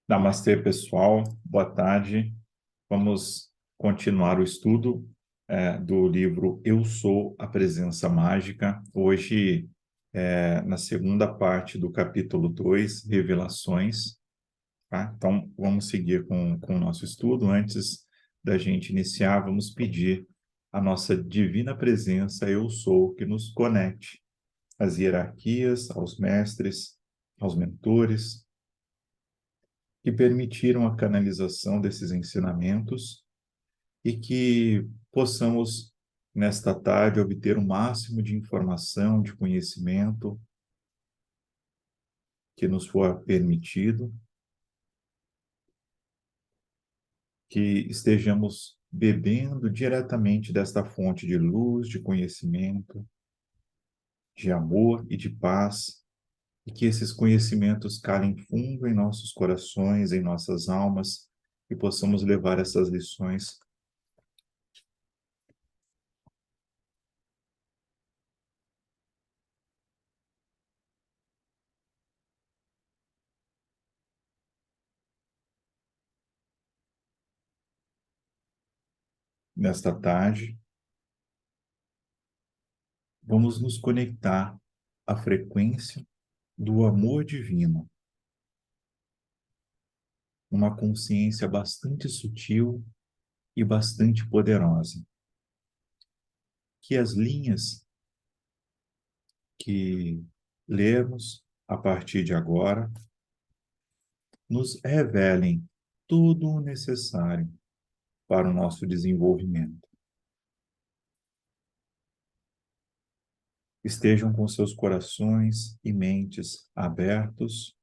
Namastê, pessoal. Boa tarde. Vamos continuar o estudo do livro Eu Sou a Presença Mágica. Hoje, na segunda parte do capítulo 2, Revelações. Tá? Então, vamos seguir com o nosso estudo. Antes da gente iniciar, vamos pedir a nossa divina presença, Eu Sou, que nos conecte às hierarquias, aos mestres, aos mentores, que permitiram a canalização desses ensinamentos e que possamos, nesta tarde, obter o máximo de informação, de conhecimento que nos for permitido, que estejamos bebendo diretamente desta fonte de luz, de conhecimento, de amor e de paz, e que esses conhecimentos calem fundo em nossos corações, em nossas almas, e possamos levar essas lições nesta tarde. Vamos nos conectar à frequência do amor divino, uma consciência bastante sutil e bastante poderosa, que as linhas que lermos a partir de agora nos revelem tudo o necessário para o nosso desenvolvimento. Estejam com seus corações e mentes abertos,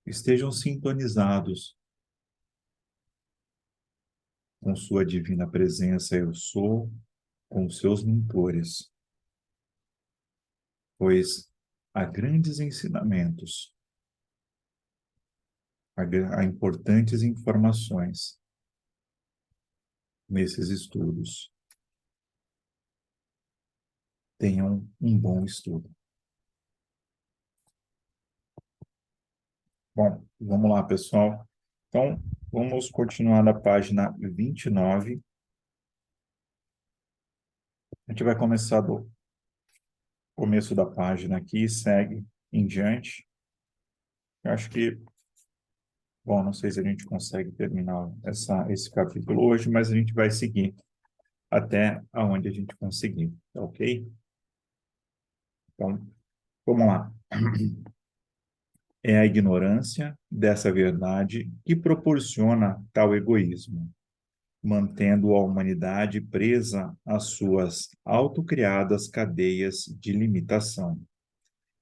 estejam sintonizados com sua divina presença, Eu Sou, com os seus mentores, pois há grandes ensinamentos, há importantes informações nesses estudos. Tenham um bom estudo. Bom, vamos lá, pessoal. Então, vamos continuar na página 29. A gente vai começar do começo da página aqui e segue em diante. Eu acho que, bom, não sei se a gente consegue terminar esse capítulo hoje, mas a gente vai seguir até aonde a gente conseguir, tá ok? Então, vamos lá. É a ignorância dessa verdade que proporciona tal egoísmo, mantendo a humanidade presa às suas autocriadas cadeias de limitação.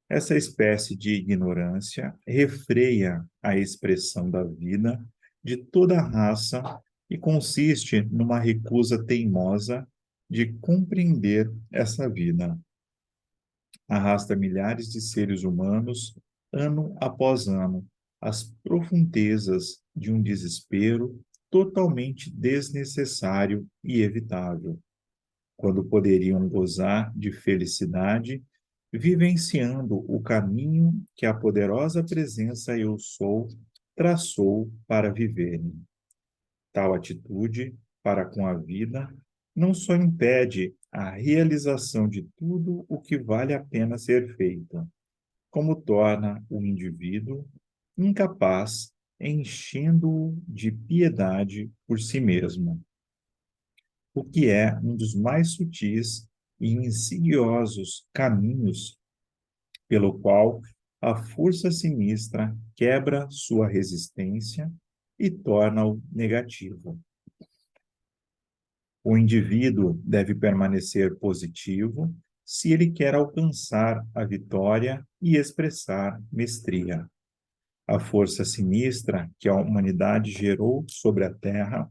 Essa espécie de ignorância refreia a expressão da vida de toda a raça e consiste numa recusa teimosa de compreender essa vida. Arrasta milhares de seres humanos, ano após ano, às profundezas de um desespero totalmente desnecessário e evitável, quando poderiam gozar de felicidade, vivenciando o caminho que a poderosa presença Eu Sou traçou para viverem. Tal atitude para com a vida não só impede a realização de tudo o que vale a pena ser feito, como torna o indivíduo incapaz, enchendo-o de piedade por si mesmo, o que é um dos mais sutis e insidiosos caminhos pelo qual a força sinistra quebra sua resistência e torna-o negativo. O indivíduo deve permanecer positivo se ele quer alcançar a vitória e expressar mestria. A força sinistra que a humanidade gerou sobre a Terra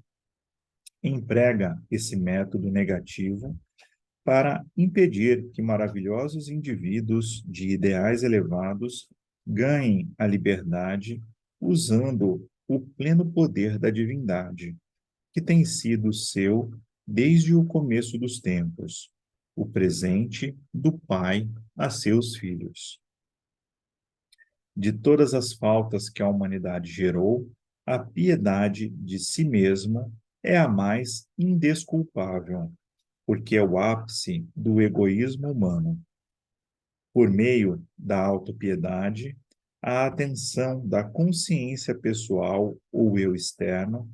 emprega esse método negativo para impedir que maravilhosos indivíduos de ideais elevados ganhem a liberdade usando o pleno poder da divindade, que tem sido seu desde o começo dos tempos, o presente do Pai a seus filhos. De todas as faltas que a humanidade gerou, a piedade de si mesmo é a mais indesculpável, porque é o ápice do egoísmo humano. Por meio da autopiedade, a atenção da consciência pessoal ou eu externo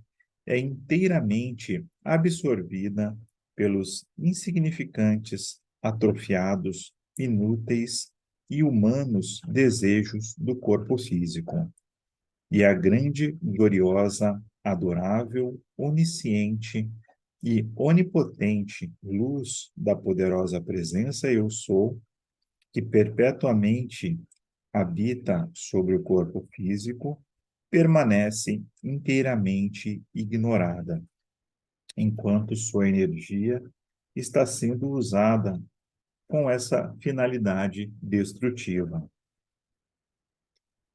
é inteiramente absorvida pelos insignificantes, atrofiados, inúteis e humanos desejos do corpo físico. E a grande, gloriosa, adorável, onisciente e onipotente luz da poderosa presença eu sou, que perpetuamente habita sobre o corpo físico, permanece inteiramente ignorada, enquanto sua energia está sendo usada com essa finalidade destrutiva.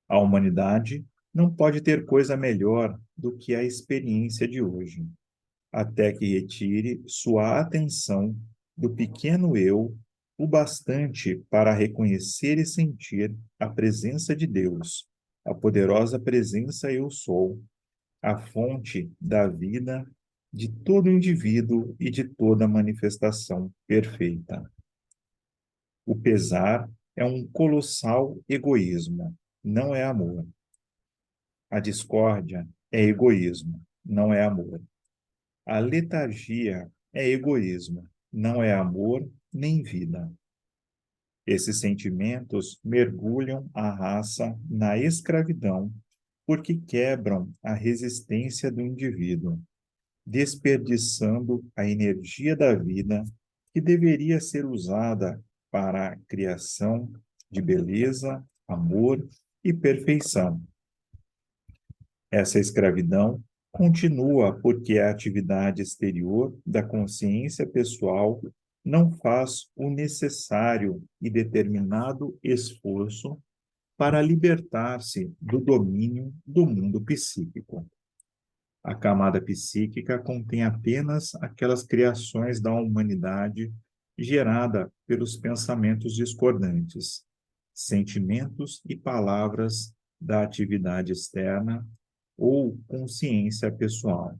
A humanidade não pode ter coisa melhor do que a experiência de hoje, até que retire sua atenção do pequeno eu o bastante para reconhecer e sentir a presença de Deus, a poderosa presença eu sou, a fonte da vida de todo indivíduo e de toda manifestação perfeita. O pesar é um colossal egoísmo, não é amor. A discórdia é egoísmo, não é amor. A letargia é egoísmo, não é amor nem vida. Esses sentimentos mergulham a raça na escravidão porque quebram a resistência do indivíduo, desperdiçando a energia da vida que deveria ser usada para a criação de beleza, amor e perfeição. Essa escravidão continua porque a atividade exterior da consciência pessoal não faz o necessário e determinado esforço para libertar-se do domínio do mundo psíquico. A camada psíquica contém apenas aquelas criações da humanidade gerada pelos pensamentos discordantes, sentimentos e palavras da atividade externa ou consciência pessoal,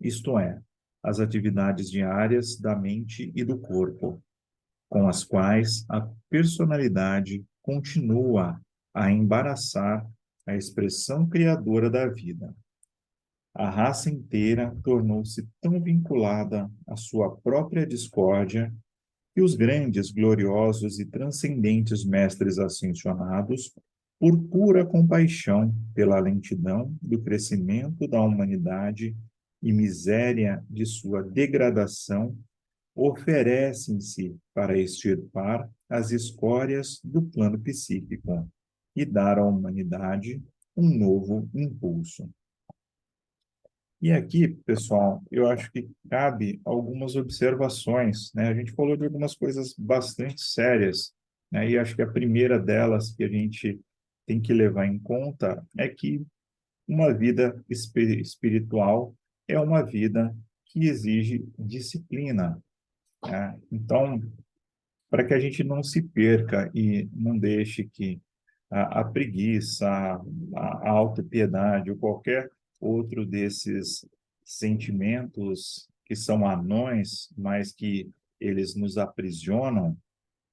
isto é, as atividades diárias da mente e do corpo, com as quais a personalidade continua a embaraçar a expressão criadora da vida. A raça inteira tornou-se tão vinculada à sua própria discórdia que os grandes, gloriosos e transcendentes mestres ascensionados, por pura compaixão pela lentidão do crescimento da humanidade e miséria de sua degradação, oferecem-se para extirpar as escórias do plano psíquico e dar à humanidade um novo impulso. E aqui, pessoal, eu acho que cabe algumas observações, né? A gente falou de algumas coisas bastante sérias, né? E acho que a primeira delas que a gente tem que levar em conta é que uma vida espiritual é uma vida que exige disciplina, né? Então, para que a gente não se perca e não deixe que a preguiça, a autopiedade ou qualquer outro desses sentimentos que são anões, mas que eles nos aprisionam,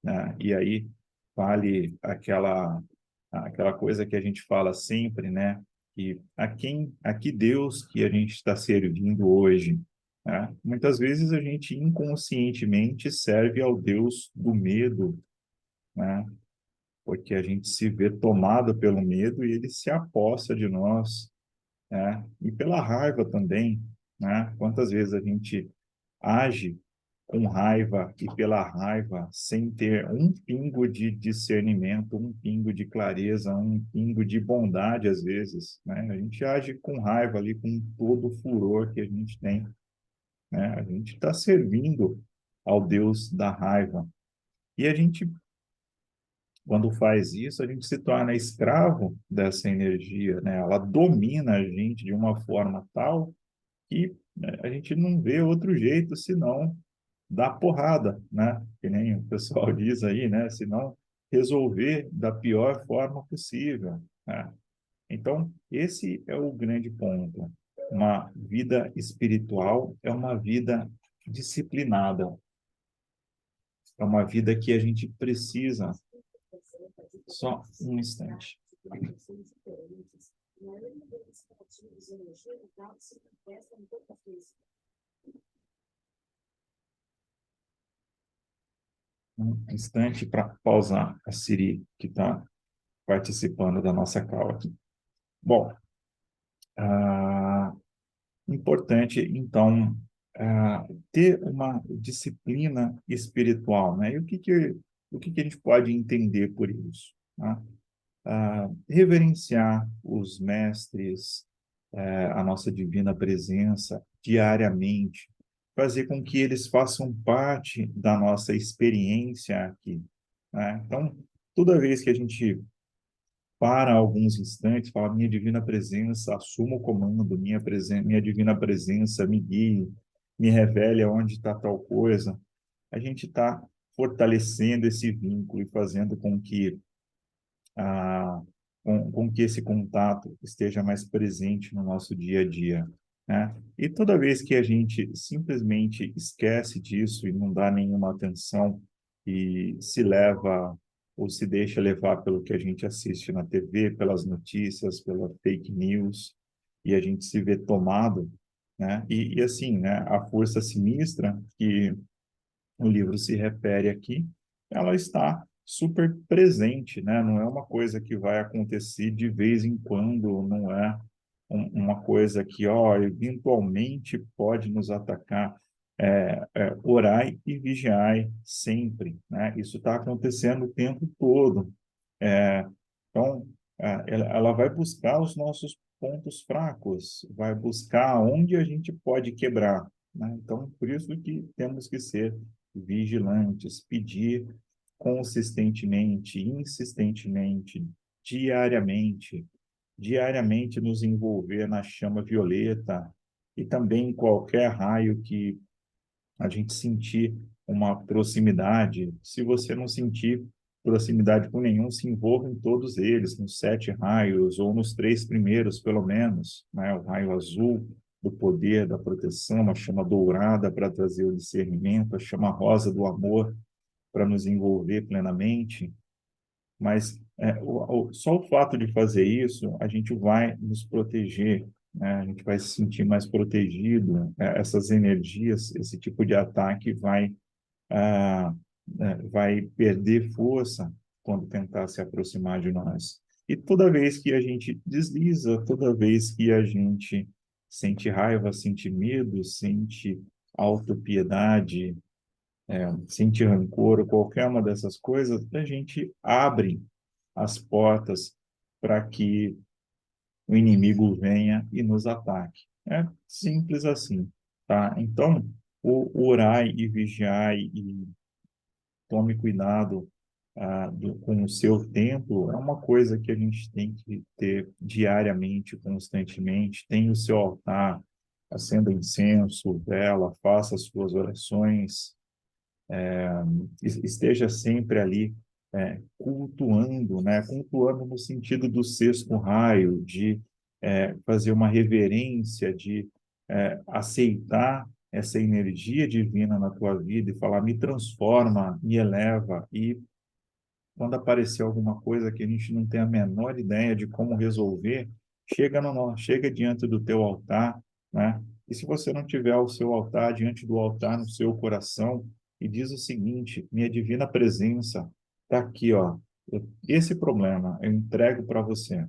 né? E aí vale aquela coisa que a gente fala sempre, né? Que a que Deus que a gente está servindo hoje, né? Muitas vezes a gente inconscientemente serve ao Deus do medo, né? Porque a gente se vê tomado pelo medo e ele se apossa de nós, né? E pela raiva também, né? Quantas vezes a gente age com raiva e pela raiva sem ter um pingo de discernimento, um pingo de clareza, um pingo de bondade às vezes, né? A gente age com raiva ali, com todo o furor que a gente tem, né? A gente está servindo ao Deus da raiva. E a gente, quando faz isso, a gente se torna escravo dessa energia, né? Ela domina a gente de uma forma tal que, né, a gente não vê outro jeito senão dar porrada, né? Que nem o pessoal diz aí, né? Senão resolver da pior forma possível, né? Então, esse é o grande ponto. Uma vida espiritual é uma vida disciplinada, é uma vida que a gente precisa. Só um instante. Um instante para pausar a Siri, que está participando da nossa call aqui. Bom, importante, então, ter uma disciplina espiritual, né? E o que a gente pode entender por isso, né? Reverenciar os mestres, a nossa divina presença diariamente, fazer com que eles façam parte da nossa experiência aqui, né? Então, toda vez que a gente para alguns instantes, fala, minha divina presença, assuma o comando, minha divina presença, me guie, me revele aonde está tal coisa, a gente está fortalecendo esse vínculo e fazendo a, com que esse contato esteja mais presente no nosso dia a dia, né? E toda vez que a gente simplesmente esquece disso e não dá nenhuma atenção e se leva ou se deixa levar pelo que a gente assiste na TV, pelas notícias, pela fake news, e a gente se vê tomado, né? E assim, né? A força sinistra que o livro se refere aqui, ela está super presente, né? Não é uma coisa que vai acontecer de vez em quando, não é uma coisa que, ó, eventualmente pode nos atacar. Orai e vigiai sempre, né? Isso está acontecendo o tempo todo. Então, ela vai buscar os nossos pontos fracos, vai buscar onde a gente pode quebrar, né? Então, por isso que temos que ser vigilantes, pedir consistentemente, insistentemente, diariamente, diariamente nos envolver na chama violeta e também em qualquer raio que a gente sentir uma proximidade. Se você não sentir proximidade com nenhum, se envolva em todos eles, nos 7 raios, ou nos 3 primeiros, pelo menos, né? O raio azul do poder, da proteção, a chama dourada para trazer o discernimento, a chama rosa do amor para nos envolver plenamente. Mas só o fato de fazer isso, a gente vai nos proteger, né? A gente vai se sentir mais protegido. Essas energias, esse tipo de ataque ah, vai perder força quando tentar se aproximar de nós. E toda vez que a gente desliza, toda vez que a gente sente raiva, sente medo, sente autopiedade, sente rancor, qualquer uma dessas coisas, a gente abre as portas para que o inimigo venha e nos ataque. É simples assim, tá? Então, o orai e vigiai e tome cuidado com o seu templo é uma coisa que a gente tem que ter diariamente, constantemente. Tem o seu altar, acenda incenso, vela, faça as suas orações, esteja sempre ali cultuando, né? Cultuando no sentido do sexto raio, de fazer uma reverência, de aceitar essa energia divina na tua vida e falar, me transforma, me eleva. E quando aparecer alguma coisa que a gente não tem a menor ideia de como resolver, chega diante do teu altar, né? E se você não tiver o seu altar diante do altar no seu coração, e diz o seguinte: minha divina presença está aqui, ó. Esse problema eu entrego para você.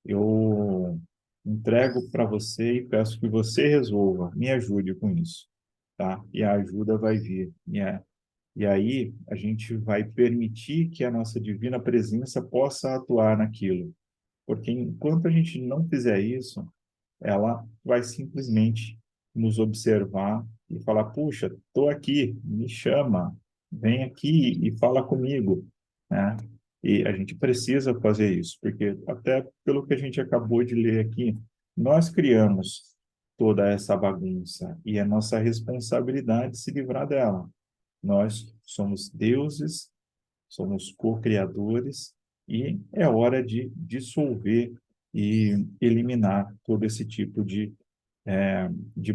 Eu entrego para você e peço que você resolva. Me ajude com isso, tá? E a ajuda vai vir. E aí a gente vai permitir que a nossa divina presença possa atuar naquilo. Porque enquanto a gente não fizer isso, ela vai simplesmente nos observar e falar: puxa, estou aqui, me chama, vem aqui e fala comigo, né? E a gente precisa fazer isso, porque até pelo que a gente acabou de ler aqui, nós criamos toda essa bagunça e é nossa responsabilidade se livrar dela. Nós somos deuses somos co-criadores e é hora de dissolver e eliminar todo esse tipo de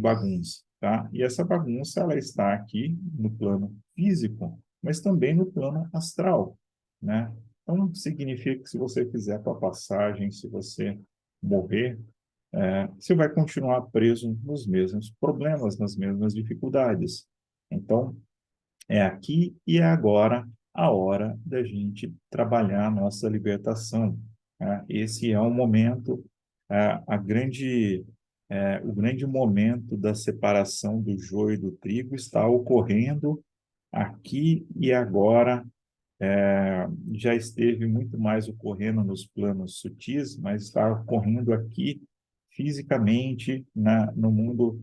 bagunça, tá? E essa bagunça, ela está aqui no plano físico, mas também no plano astral, né? Então, significa que se você fizer a tua passagem, se você morrer, você vai continuar preso nos mesmos problemas, nas mesmas dificuldades. Então, é aqui e é agora a hora da gente trabalhar a nossa libertação, né? Esse é o momento, o grande momento da separação do joio e do trigo está ocorrendo aqui e agora. Já esteve muito mais ocorrendo nos planos sutis, mas está ocorrendo aqui fisicamente no mundo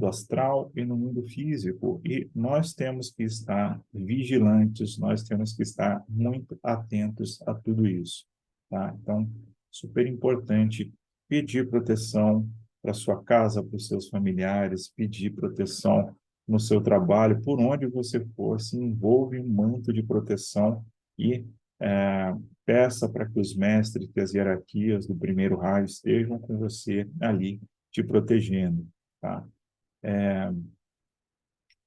astral e no mundo físico. E nós temos que estar vigilantes, nós temos que estar muito atentos a tudo isso, tá? Então, super importante pedir proteção para sua casa, para os seus familiares, pedir proteção no seu trabalho, por onde você for, se envolva em um manto de proteção e é, peça para que os mestres, que as hierarquias do primeiro raio estejam com você ali, te protegendo, tá?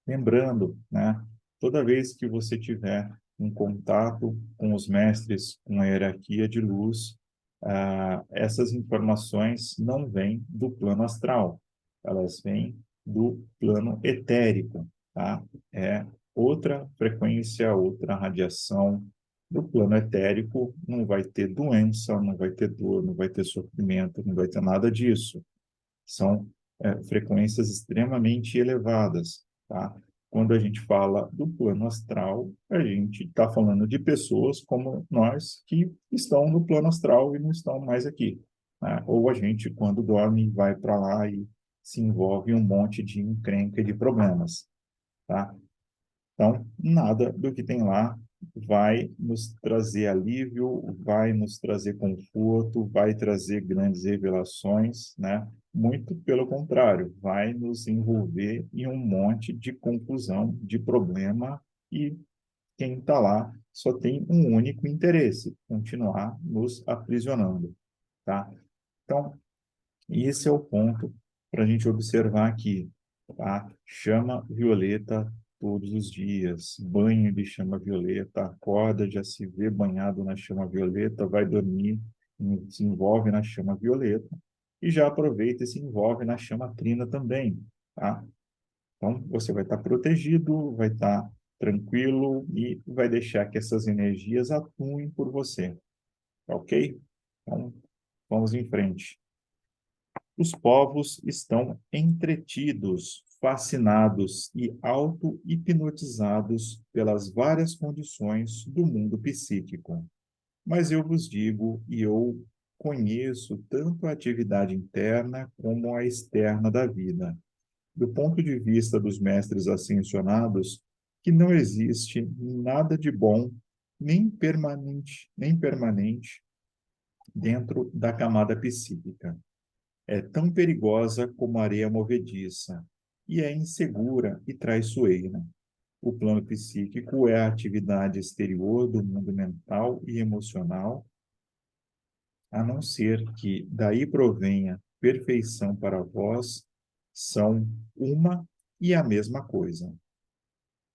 Lembrando, né, toda vez que você tiver um contato com os mestres, com a hierarquia de luz, essas informações não vêm do plano astral, elas vêm do plano etérico, tá? É outra frequência, outra radiação. Do plano etérico não vai ter doença, não vai ter dor, não vai ter sofrimento, não vai ter nada disso. São frequências extremamente elevadas, tá? Quando a gente fala do plano astral, a gente está falando de pessoas como nós que estão no plano astral e não estão mais aqui, né? Ou a gente, quando dorme, vai para lá e se envolve em um monte de encrenca e de problemas, tá? Então, nada do que tem lá vai nos trazer alívio, vai nos trazer conforto, vai trazer grandes revelações, né? Muito pelo contrário, vai nos envolver em um monte de confusão, de problema, e quem está lá só tem um único interesse: continuar nos aprisionando, tá? Então, esse é o ponto para a gente observar aqui, tá? Chama violeta todos os dias, banho de chama violeta, acorda, já se vê banhado na chama violeta, vai dormir, se envolve na chama violeta e já aproveita e se envolve na chama trina também, tá? Então, você vai estar protegido, vai estar tranquilo e vai deixar que essas energias atuem por você, tá ok? Então, vamos em frente. Os povos estão entretidos, fascinados e auto-hipnotizados pelas várias condições do mundo psíquico. Mas eu vos digo, e eu conheço tanto a atividade interna como a externa da vida, do ponto de vista dos mestres ascensionados, que não existe nada de bom, nem permanente dentro da camada psíquica. É tão perigosa como a areia movediça, e é insegura e traiçoeira. O plano psíquico é a atividade exterior do mundo mental e emocional, a não ser que daí provenha perfeição para vós, são uma e a mesma coisa.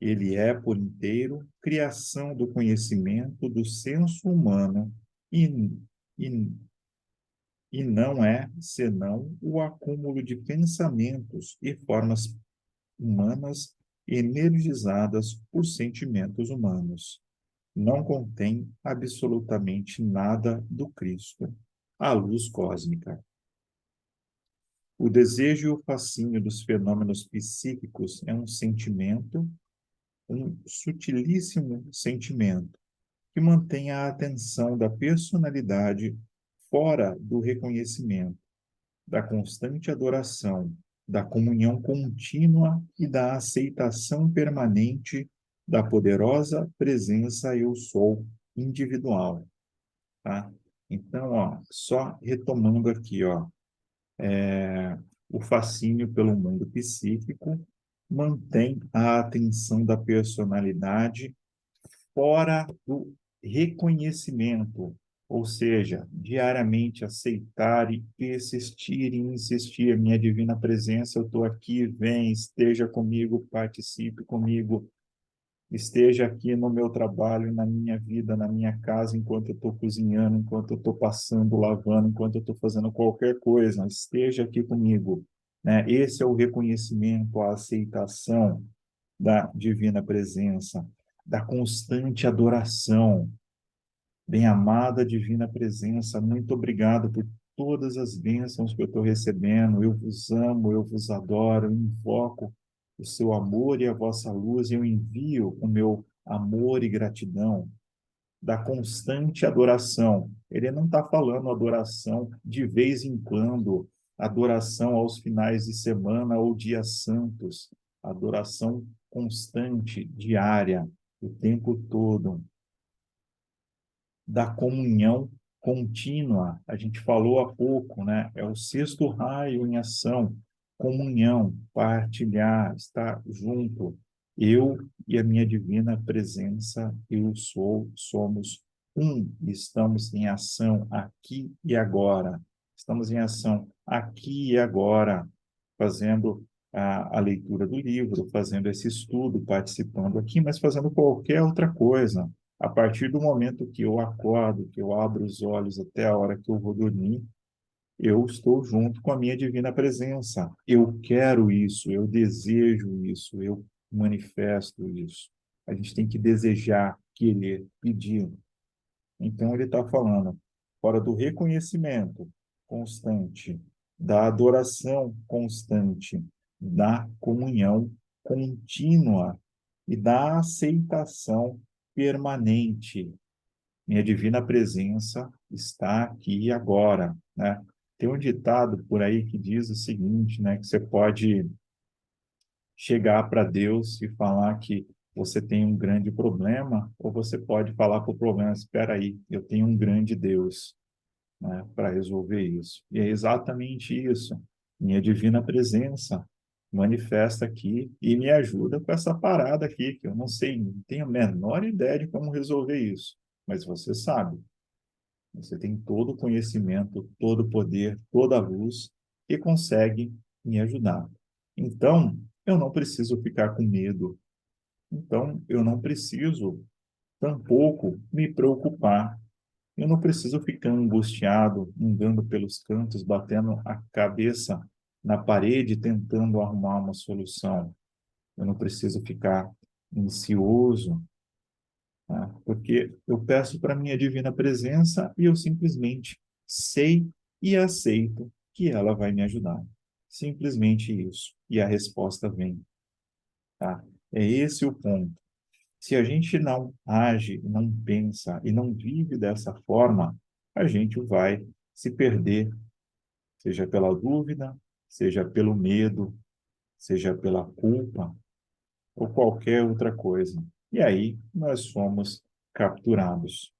Ele é, por inteiro, criação do conhecimento do senso humano e, e e não é senão o acúmulo de pensamentos e formas humanas energizadas por sentimentos humanos. Não contém absolutamente nada do Cristo, a luz cósmica. O desejo e o fascínio dos fenômenos psíquicos é um sentimento, um sutilíssimo sentimento, que mantém a atenção da personalidade fora do reconhecimento, da constante adoração, da comunhão contínua e da aceitação permanente da poderosa presença Eu Sou individual, tá? Então, ó, só retomando aqui, ó, o fascínio pelo mundo psíquico mantém a atenção da personalidade fora do reconhecimento, ou seja, diariamente aceitar e persistir e insistir. Minha divina presença, eu estou aqui, vem, esteja comigo, participe comigo, esteja aqui no meu trabalho, na minha vida, na minha casa, enquanto eu estou cozinhando, enquanto eu estou passando, lavando, enquanto eu estou fazendo qualquer coisa, esteja aqui comigo. Né? Esse é o reconhecimento, a aceitação da divina presença, da constante adoração. Bem-amada divina presença, muito obrigado por todas as bênçãos que eu estou recebendo. Eu vos amo, eu vos adoro, eu invoco o seu amor e a vossa luz, e eu envio o meu amor e gratidão da constante adoração. Ele não está falando adoração de vez em quando, adoração aos finais de semana ou dias santos, adoração constante, diária, o tempo todo, da comunhão contínua. A gente falou há pouco, né? É o sexto raio em ação, comunhão, partilhar, estar junto. Eu e a minha divina presença, eu sou, somos um, estamos em ação aqui e agora. Estamos em ação aqui e agora, fazendo a leitura do livro, fazendo esse estudo, participando aqui, mas fazendo qualquer outra coisa. A partir do momento que eu acordo, que eu abro os olhos até a hora que eu vou dormir, eu estou junto com a minha divina presença. Eu quero isso, eu desejo isso, eu manifesto isso. A gente tem que desejar, querer, pedir. Então, ele está falando, fora do reconhecimento constante, da adoração constante, da comunhão contínua e da aceitação permanente. Minha divina presença está aqui e agora, né? Tem um ditado por aí que diz o seguinte, né, que você pode chegar para Deus e falar que você tem um grande problema, ou você pode falar para o problema, espera aí, eu tenho um grande Deus, né, para resolver isso. E é exatamente isso. Minha divina presença manifesta aqui e me ajuda com essa parada aqui, que eu não sei, não tenho a menor ideia de como resolver isso, mas você sabe. Você tem todo o conhecimento, todo o poder, toda a luz e consegue me ajudar. Então, eu não preciso ficar com medo. Então, eu não preciso tampouco me preocupar. Eu não preciso ficar angustiado, andando pelos cantos, batendo a cabeça na parede, tentando arrumar uma solução. Eu não preciso ficar ansioso, tá? Porque eu peço para minha divina presença e eu simplesmente sei e aceito que ela vai me ajudar. Simplesmente isso. E a resposta vem, tá? É esse o ponto. Se a gente não age, não pensa e não vive dessa forma, a gente vai se perder, seja pela dúvida, seja pelo medo, seja pela culpa ou qualquer outra coisa. E aí nós somos capturados.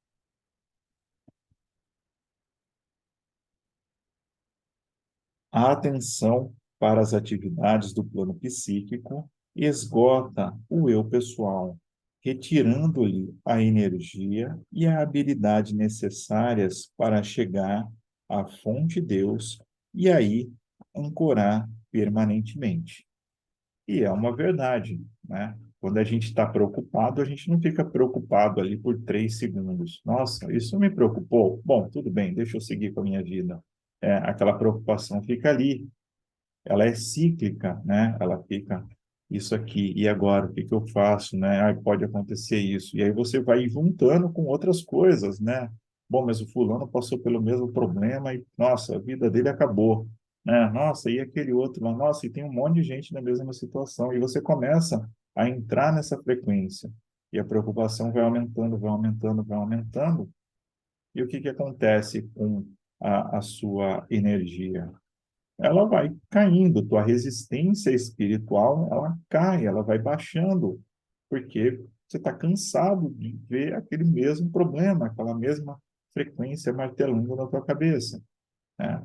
A atenção para as atividades do plano psíquico esgota o eu pessoal, retirando-lhe a energia e a habilidade necessárias para chegar à fonte Deus e aí ancorar permanentemente. E é uma verdade, né? Quando a gente está preocupado, a gente não fica preocupado ali por 3 segundos. Nossa, isso me preocupou. Bom, tudo bem, deixa eu seguir com a minha vida. É, aquela preocupação fica ali, ela é cíclica, né? Ela fica isso aqui, e agora, o que que eu faço, né? Ai, pode acontecer isso. E aí você vai juntando com outras coisas, né? Bom, mas o fulano passou pelo mesmo problema e, nossa, a vida dele acabou, né? Nossa, e aquele outro lá? Nossa, e tem um monte de gente na mesma situação. E você começa a entrar nessa frequência. E a preocupação vai aumentando, vai aumentando, vai aumentando. E o que que acontece com a sua energia? Ela vai caindo, tua resistência espiritual, ela cai, ela vai baixando, porque você está cansado de ver aquele mesmo problema, aquela mesma frequência martelando na tua cabeça, né?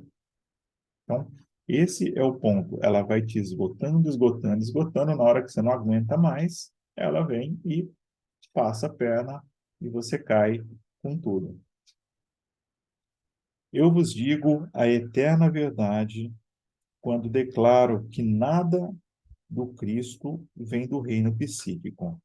Então, esse é o ponto. Ela vai te esgotando, esgotando, esgotando, na hora que você não aguenta mais, ela vem e passa a perna e você cai com tudo. Eu vos digo a eterna verdade quando declaro que nada do Cristo vem do reino psíquico,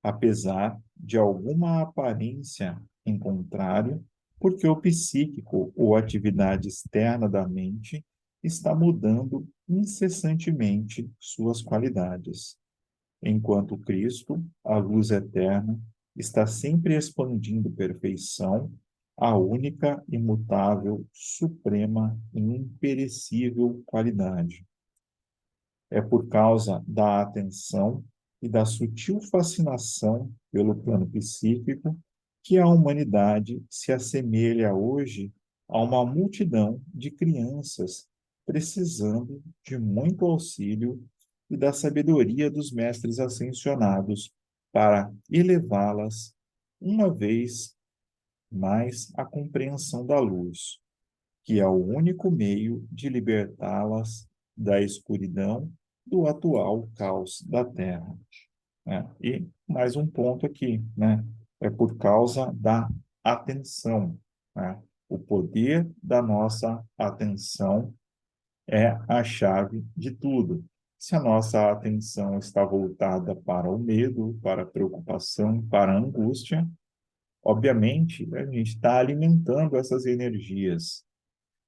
apesar de alguma aparência em contrário, porque o psíquico ou atividade externa da mente está mudando incessantemente suas qualidades, enquanto Cristo, a luz eterna, está sempre expandindo perfeição, a única, imutável, suprema e imperecível qualidade. É por causa da atenção e da sutil fascinação pelo plano psíquico que a humanidade se assemelha hoje a uma multidão de crianças precisando de muito auxílio e da sabedoria dos mestres ascensionados para elevá-las uma vez mais à compreensão da luz, que é o único meio de libertá-las da escuridão do atual caos da Terra. Né? E mais um ponto aqui, né? É por causa da atenção. Né? O poder da nossa atenção é a chave de tudo. Se a nossa atenção está voltada para o medo, para a preocupação, para a angústia, obviamente, a gente está alimentando essas energias.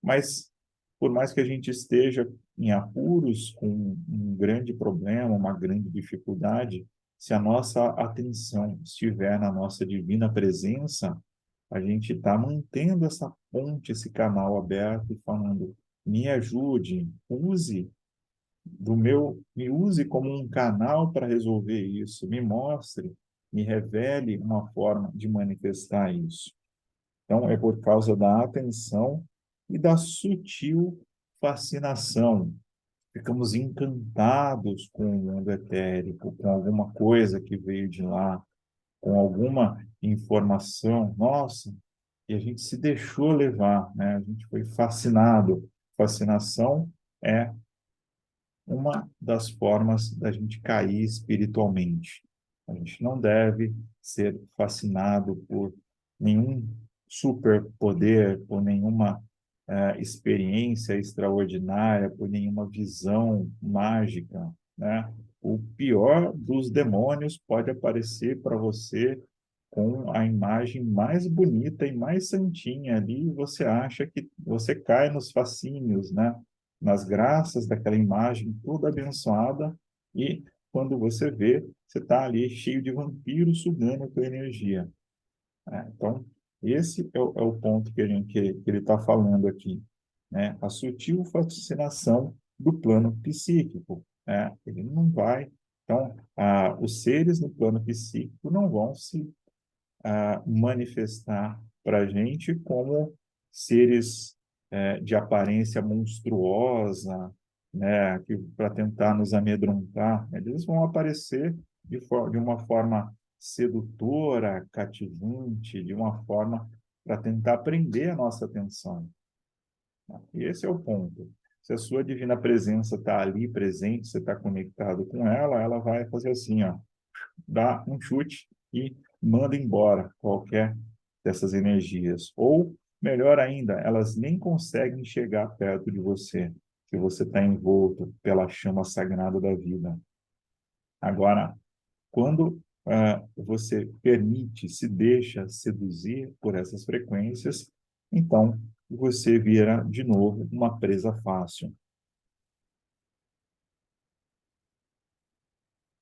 Mas, por mais que a gente esteja em apuros, com um grande problema, uma grande dificuldade, se a nossa atenção estiver na nossa divina presença, a gente está mantendo essa ponte, esse canal aberto e falando: me ajude, me use como um canal para resolver isso, me mostre, me revele uma forma de manifestar isso. Então, é por causa da atenção e da sutil fascinação. Ficamos encantados com o mundo etérico, com alguma coisa que veio de lá, com alguma informação. Nossa, e a gente se deixou levar, né? A gente foi fascinado. Fascinação é uma das formas da gente cair espiritualmente. A gente não deve ser fascinado por nenhum superpoder, por nenhuma experiência extraordinária, por nenhuma visão mágica, né? O pior dos demônios pode aparecer para você com a imagem mais bonita e mais santinha ali, e você acha que você cai nos fascínios, né? Nas graças daquela imagem toda abençoada, e quando você vê, você está ali cheio de vampiros sugando a tua energia. Então, esse é o ponto que ele está falando aqui, né? A sutil fascinação do plano psíquico, né? Ele não vai. Então, os seres no plano psíquico não vão se manifestar para a gente como seres de aparência monstruosa, né, para tentar nos amedrontar. Eles vão aparecer de uma forma sedutora, cativante, de uma forma para tentar prender a nossa atenção. E esse é o ponto. Se a sua divina presença está ali presente, você está conectado com ela, ela vai fazer assim, ó, dá um chute e manda embora qualquer dessas energias. Ou, melhor ainda, elas nem conseguem chegar perto de você, se você está envolto pela chama sagrada da vida. Agora, quando você permite, se deixa seduzir por essas frequências, então você vira de novo uma presa fácil.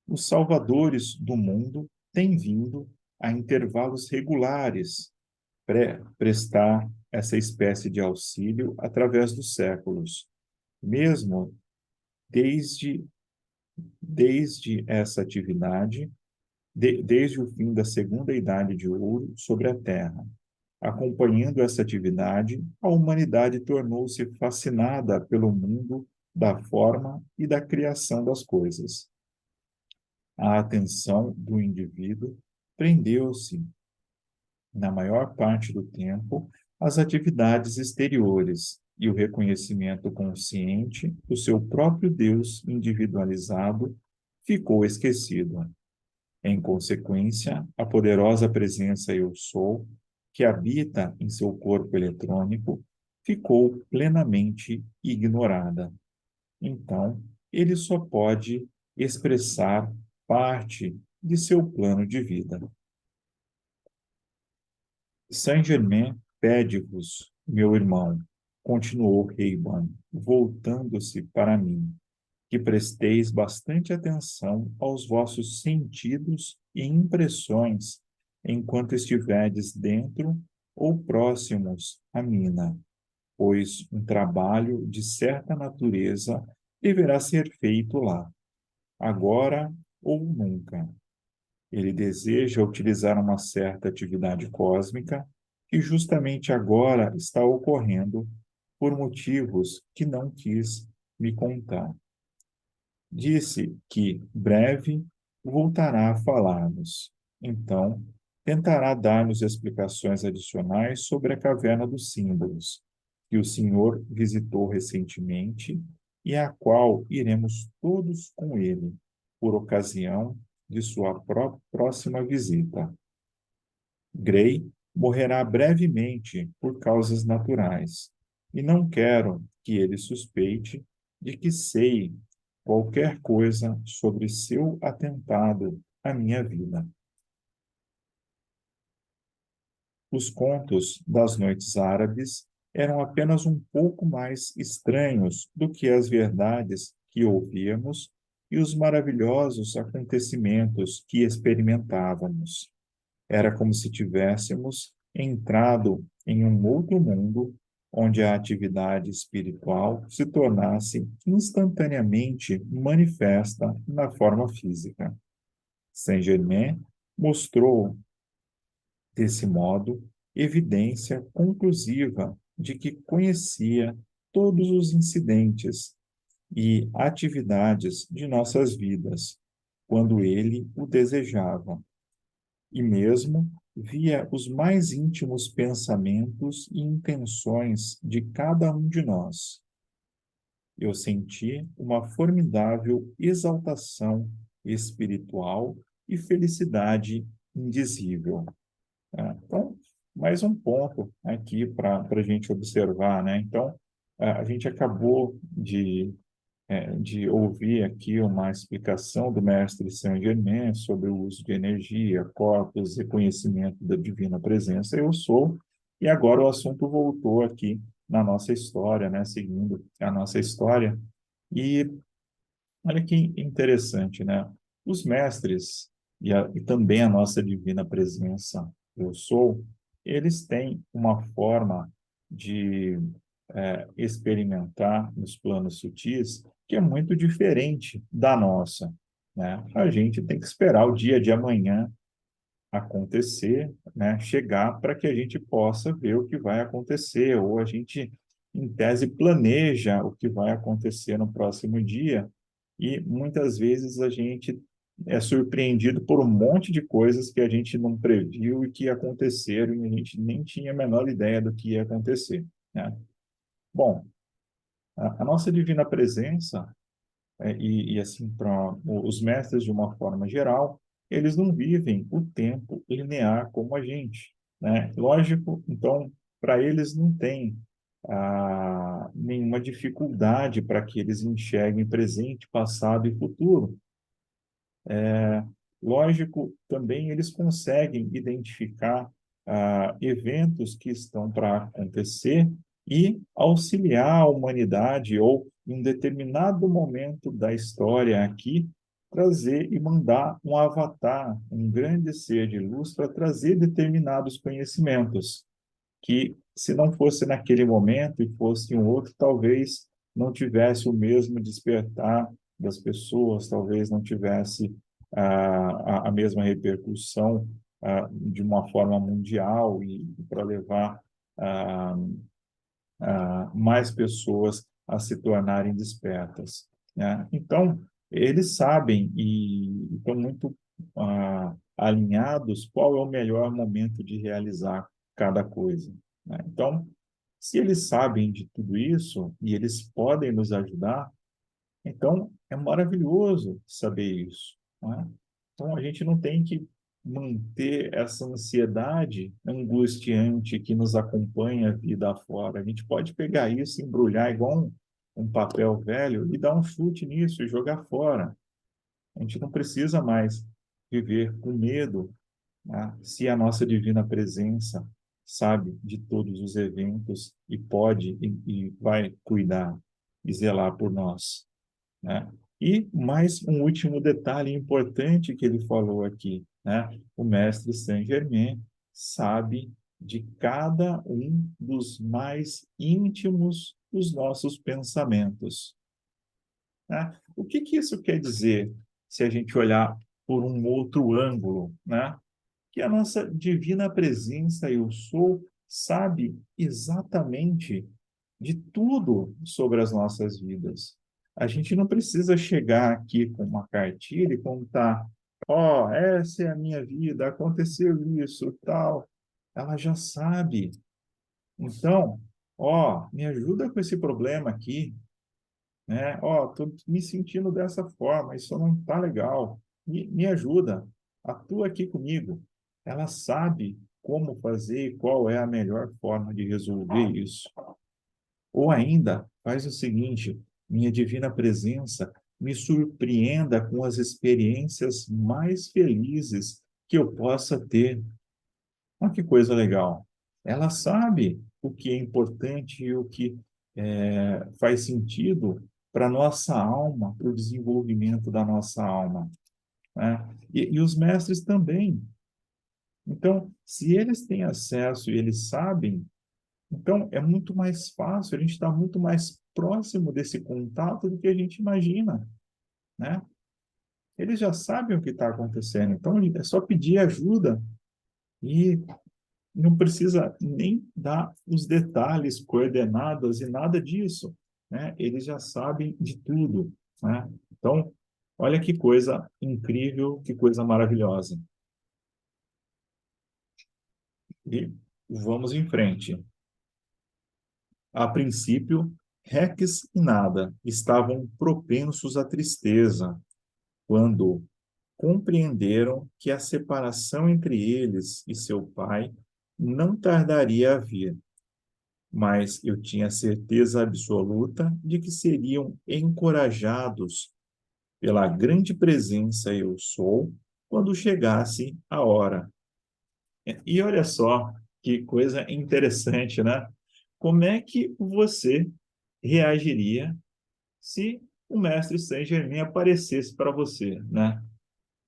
Os salvadores do mundo têm vindo a intervalos regulares prestar essa espécie de auxílio através dos séculos, mesmo desde, desde essa atividade, desde o fim da Segunda Idade de Ouro sobre a Terra. Acompanhando essa atividade, a humanidade tornou-se fascinada pelo mundo da forma e da criação das coisas. A atenção do indivíduo prendeu-se, na maior parte do tempo, às atividades exteriores e o reconhecimento consciente do seu próprio Deus individualizado ficou esquecido. Em consequência, a poderosa presença Eu Sou, que habita em seu corpo eletrônico, ficou plenamente ignorada. Então, ele só pode expressar parte de seu plano de vida. Saint-Germain pede-vos, meu irmão, continuou Ray-Ban, voltando-se para mim, que presteis bastante atenção aos vossos sentidos e impressões enquanto estiverdes dentro ou próximos à mina, pois um trabalho de certa natureza deverá ser feito lá, agora ou nunca. Ele deseja utilizar uma certa atividade cósmica que justamente agora está ocorrendo por motivos que não quis me contar. Disse que breve voltará a falar-nos. Então, tentará dar-nos explicações adicionais sobre a caverna dos símbolos, que o senhor visitou recentemente e a qual iremos todos com ele, por ocasião de sua próxima visita. Gray morrerá brevemente por causas naturais, e não quero que ele suspeite de que sei qualquer coisa sobre seu atentado à minha vida. Os contos das noites árabes eram apenas um pouco mais estranhos do que as verdades que ouvíamos e os maravilhosos acontecimentos que experimentávamos. Era como se tivéssemos entrado em um outro mundo onde a atividade espiritual se tornasse instantaneamente manifesta na forma física. Saint-Germain mostrou, desse modo, evidência conclusiva de que conhecia todos os incidentes e atividades de nossas vidas, quando ele o desejava, e mesmo via os mais íntimos pensamentos e intenções de cada um de nós. Eu senti uma formidável exaltação espiritual e felicidade indizível. Então, mais um ponto aqui para a gente observar, né? Então, a gente acabou de ouvir aqui uma explicação do mestre Saint-Germain sobre o uso de energia, corpos e conhecimento da divina presença Eu Sou, e agora o assunto voltou aqui na nossa história, né? Seguindo a nossa história. E olha que interessante, né? Os mestres e também a nossa divina presença, Eu Sou, eles têm uma forma de experimentar nos planos sutis que é muito diferente da nossa, né? A gente tem que esperar o dia de amanhã acontecer, né? Chegar para que a gente possa ver o que vai acontecer, ou a gente, em tese, planeja o que vai acontecer no próximo dia, e muitas vezes a gente é surpreendido por um monte de coisas que a gente não previu e que aconteceram e a gente nem tinha a menor ideia do que ia acontecer, né? Bom, a nossa divina presença, e assim, para os mestres de uma forma geral, eles não vivem o tempo linear como a gente, né? Lógico, então, para eles não tem nenhuma dificuldade para que eles enxerguem presente, passado e futuro. Lógico, também eles conseguem identificar eventos que estão para acontecer e auxiliar a humanidade, ou em um determinado momento da história aqui, trazer e mandar um avatar, um grande ser de luz, para trazer determinados conhecimentos, que, se não fosse naquele momento e fosse em outro, talvez não tivesse o mesmo despertar das pessoas, talvez não tivesse a mesma repercussão de uma forma mundial e para levar ah, mais pessoas a se tornarem despertas, né? Então, eles sabem e estão muito alinhados qual é o melhor momento de realizar cada coisa, né? Então, se eles sabem de tudo isso e eles podem nos ajudar, então é maravilhoso saber isso, né? Então, a gente não tem que manter essa ansiedade angustiante que nos acompanha a vida afora. A gente pode pegar isso, embrulhar igual um papel velho e dar um chute nisso e jogar fora. A gente não precisa mais viver com medo, né? Se a nossa divina presença sabe de todos os eventos e pode e vai cuidar e zelar por nós, né? E mais um último detalhe importante que ele falou aqui, né? O mestre Saint-Germain sabe de cada um dos mais íntimos dos nossos pensamentos, né? O que que isso quer dizer se a gente olhar por um outro ângulo, né? Que a nossa divina presença, eu sou, sabe exatamente de tudo sobre as nossas vidas. A gente não precisa chegar aqui com uma cartilha e contar, ó, essa é a minha vida, aconteceu isso, tal. Ela já sabe. Então, ó, me ajuda com esse problema aqui, né? Ó, tô me sentindo dessa forma, isso não tá legal. Me ajuda, atua aqui comigo. Ela sabe como fazer e qual é a melhor forma de resolver isso. Ou ainda, faz o seguinte: minha divina presença me surpreenda com as experiências mais felizes que eu possa ter. Olha que coisa legal. Ela sabe o que é importante e o que faz sentido para a nossa alma, para o desenvolvimento da nossa alma, né? E os mestres também. Então, se eles têm acesso e eles sabem, então é muito mais fácil, a gente está muito mais próximo desse contato do que a gente imagina, né? Eles já sabem o que está acontecendo, então é só pedir ajuda e não precisa nem dar os detalhes, coordenadas e nada disso, né? Eles já sabem de tudo, né? Então, olha que coisa incrível, que coisa maravilhosa. E vamos em frente. A princípio, Rex e Nada estavam propensos à tristeza quando compreenderam que a separação entre eles e seu pai não tardaria a vir, mas eu tinha certeza absoluta de que seriam encorajados pela grande presença eu sou quando chegasse a hora. E olha só que coisa interessante, né? Como é que você reagiria se o mestre Saint-Germain aparecesse para você, né?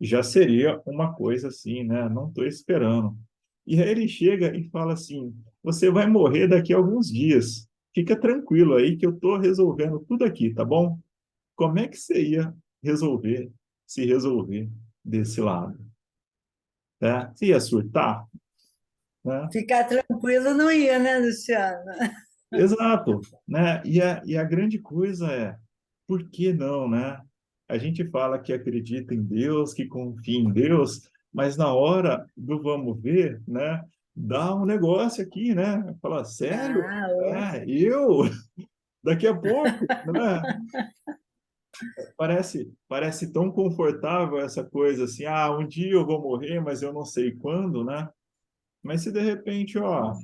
Já seria uma coisa assim, né? Não estou esperando. E aí ele chega e fala assim: você vai morrer daqui a alguns dias. Fica tranquilo aí que eu estou resolvendo tudo aqui, tá bom? Como é que você ia resolver, se resolver desse lado? Né? Você ia surtar? Né? Ficar tranquilo não ia, né, Luciano? Exato, né? E a grande coisa é, por que não, né? A gente fala que acredita em Deus, que confia em Deus, mas na hora do vamos ver, né? Dá um negócio aqui, né? Fala, sério? Ah, ô. É, eu? Daqui a pouco, né? Parece tão confortável essa coisa assim, ah, um dia eu vou morrer, mas eu não sei quando, né? Mas se de repente, ó,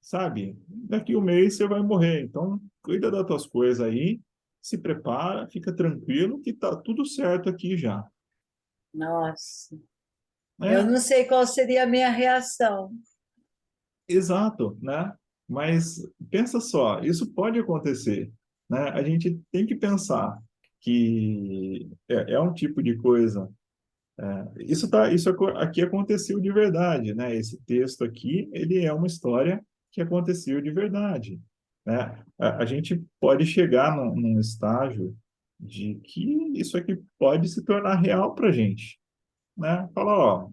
sabe, daqui um mês você vai morrer, então cuida das tuas coisas aí, se prepara, fica tranquilo que tá tudo certo aqui já. Nossa, eu É, não sei qual seria a minha reação. exato, né? Mas pensa só, isso pode acontecer, né? A gente tem que pensar que é um tipo de coisa. Aqui aconteceu de verdade, né? Esse texto aqui, ele é uma história que aconteceu de verdade, né? A gente pode chegar num estágio de que isso aqui pode se tornar real para a gente, né? Fala, ó,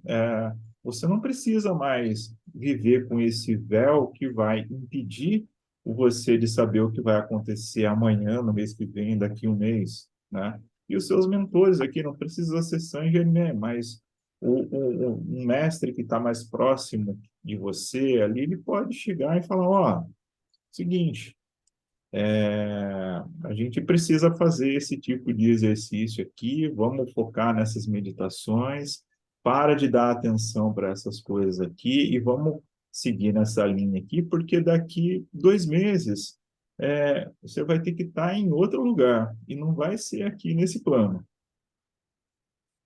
você não precisa mais viver com esse véu que vai impedir você de saber o que vai acontecer amanhã, no mês que vem, daqui um mês, né? E os seus mentores aqui não precisa ser Saint-Germain, mas um mestre que está mais próximo de você ali, ele pode chegar e falar, ó, seguinte, a gente precisa fazer esse tipo de exercício aqui, vamos focar nessas meditações, para de dar atenção para essas coisas aqui e vamos seguir nessa linha aqui, porque daqui 2 meses você vai ter que estar em outro lugar e não vai ser aqui nesse plano.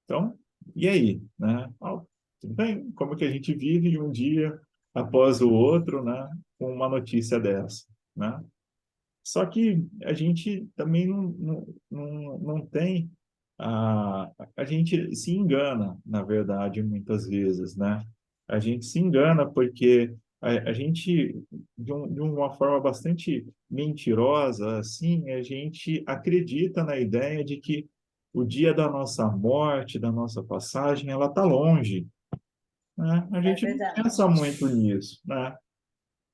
Então, e aí, né? Tudo bem? Como que a gente vive um dia após o outro, né? Com uma notícia dessa, né? Só que a gente também não tem, a gente se engana, na verdade, muitas vezes, né? A gente se engana porque a gente, de uma forma bastante mentirosa, assim, a gente acredita na ideia de que o dia da nossa morte, da nossa passagem, ela está longe, né? A É gente não verdade. pensa muito nisso, né?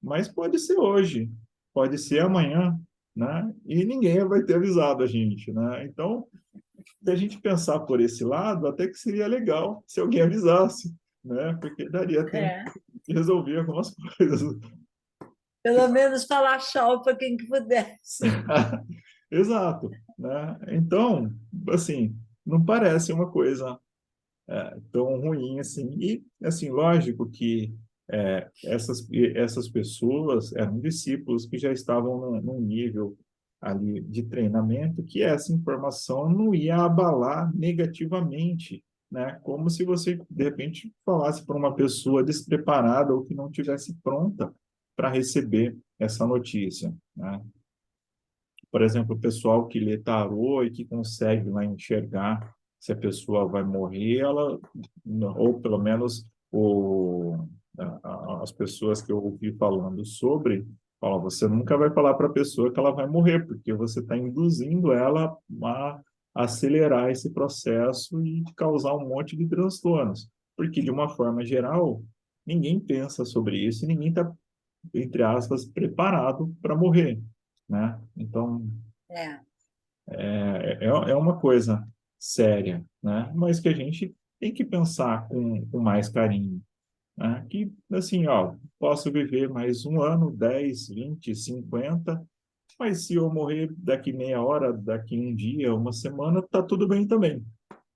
Mas pode ser hoje, pode ser amanhã, né? E ninguém vai ter avisado a gente, né? Então, se a gente pensar por esse lado, até que seria legal se alguém avisasse, né? Porque daria tempo É. de resolver algumas coisas. Pelo menos falar tchau para quem que pudesse. Exato, né? Então, assim, não parece uma coisa tão ruim assim. E, assim, lógico que essas pessoas eram discípulos que já estavam num nível ali de treinamento que essa informação não ia abalar negativamente, né? Como se você, de repente, falasse para uma pessoa despreparada ou que não tivesse pronta para receber essa notícia, né? Por exemplo, o pessoal que lê tarô e que consegue lá enxergar se a pessoa vai morrer, ela, ou pelo menos as pessoas que eu ouvi falando sobre, falam, você nunca vai falar para a pessoa que ela vai morrer, porque você está induzindo ela a acelerar esse processo e causar um monte de transtornos. Porque, de uma forma geral, ninguém pensa sobre isso e ninguém está, entre aspas, preparado para morrer, né? Então, É. é uma coisa séria, né? Mas que a gente tem que pensar com mais carinho, né? Que, assim, ó, posso viver mais um ano, 10, 20, 50, mas se eu morrer daqui meia hora, daqui um dia, uma semana, tá tudo bem também,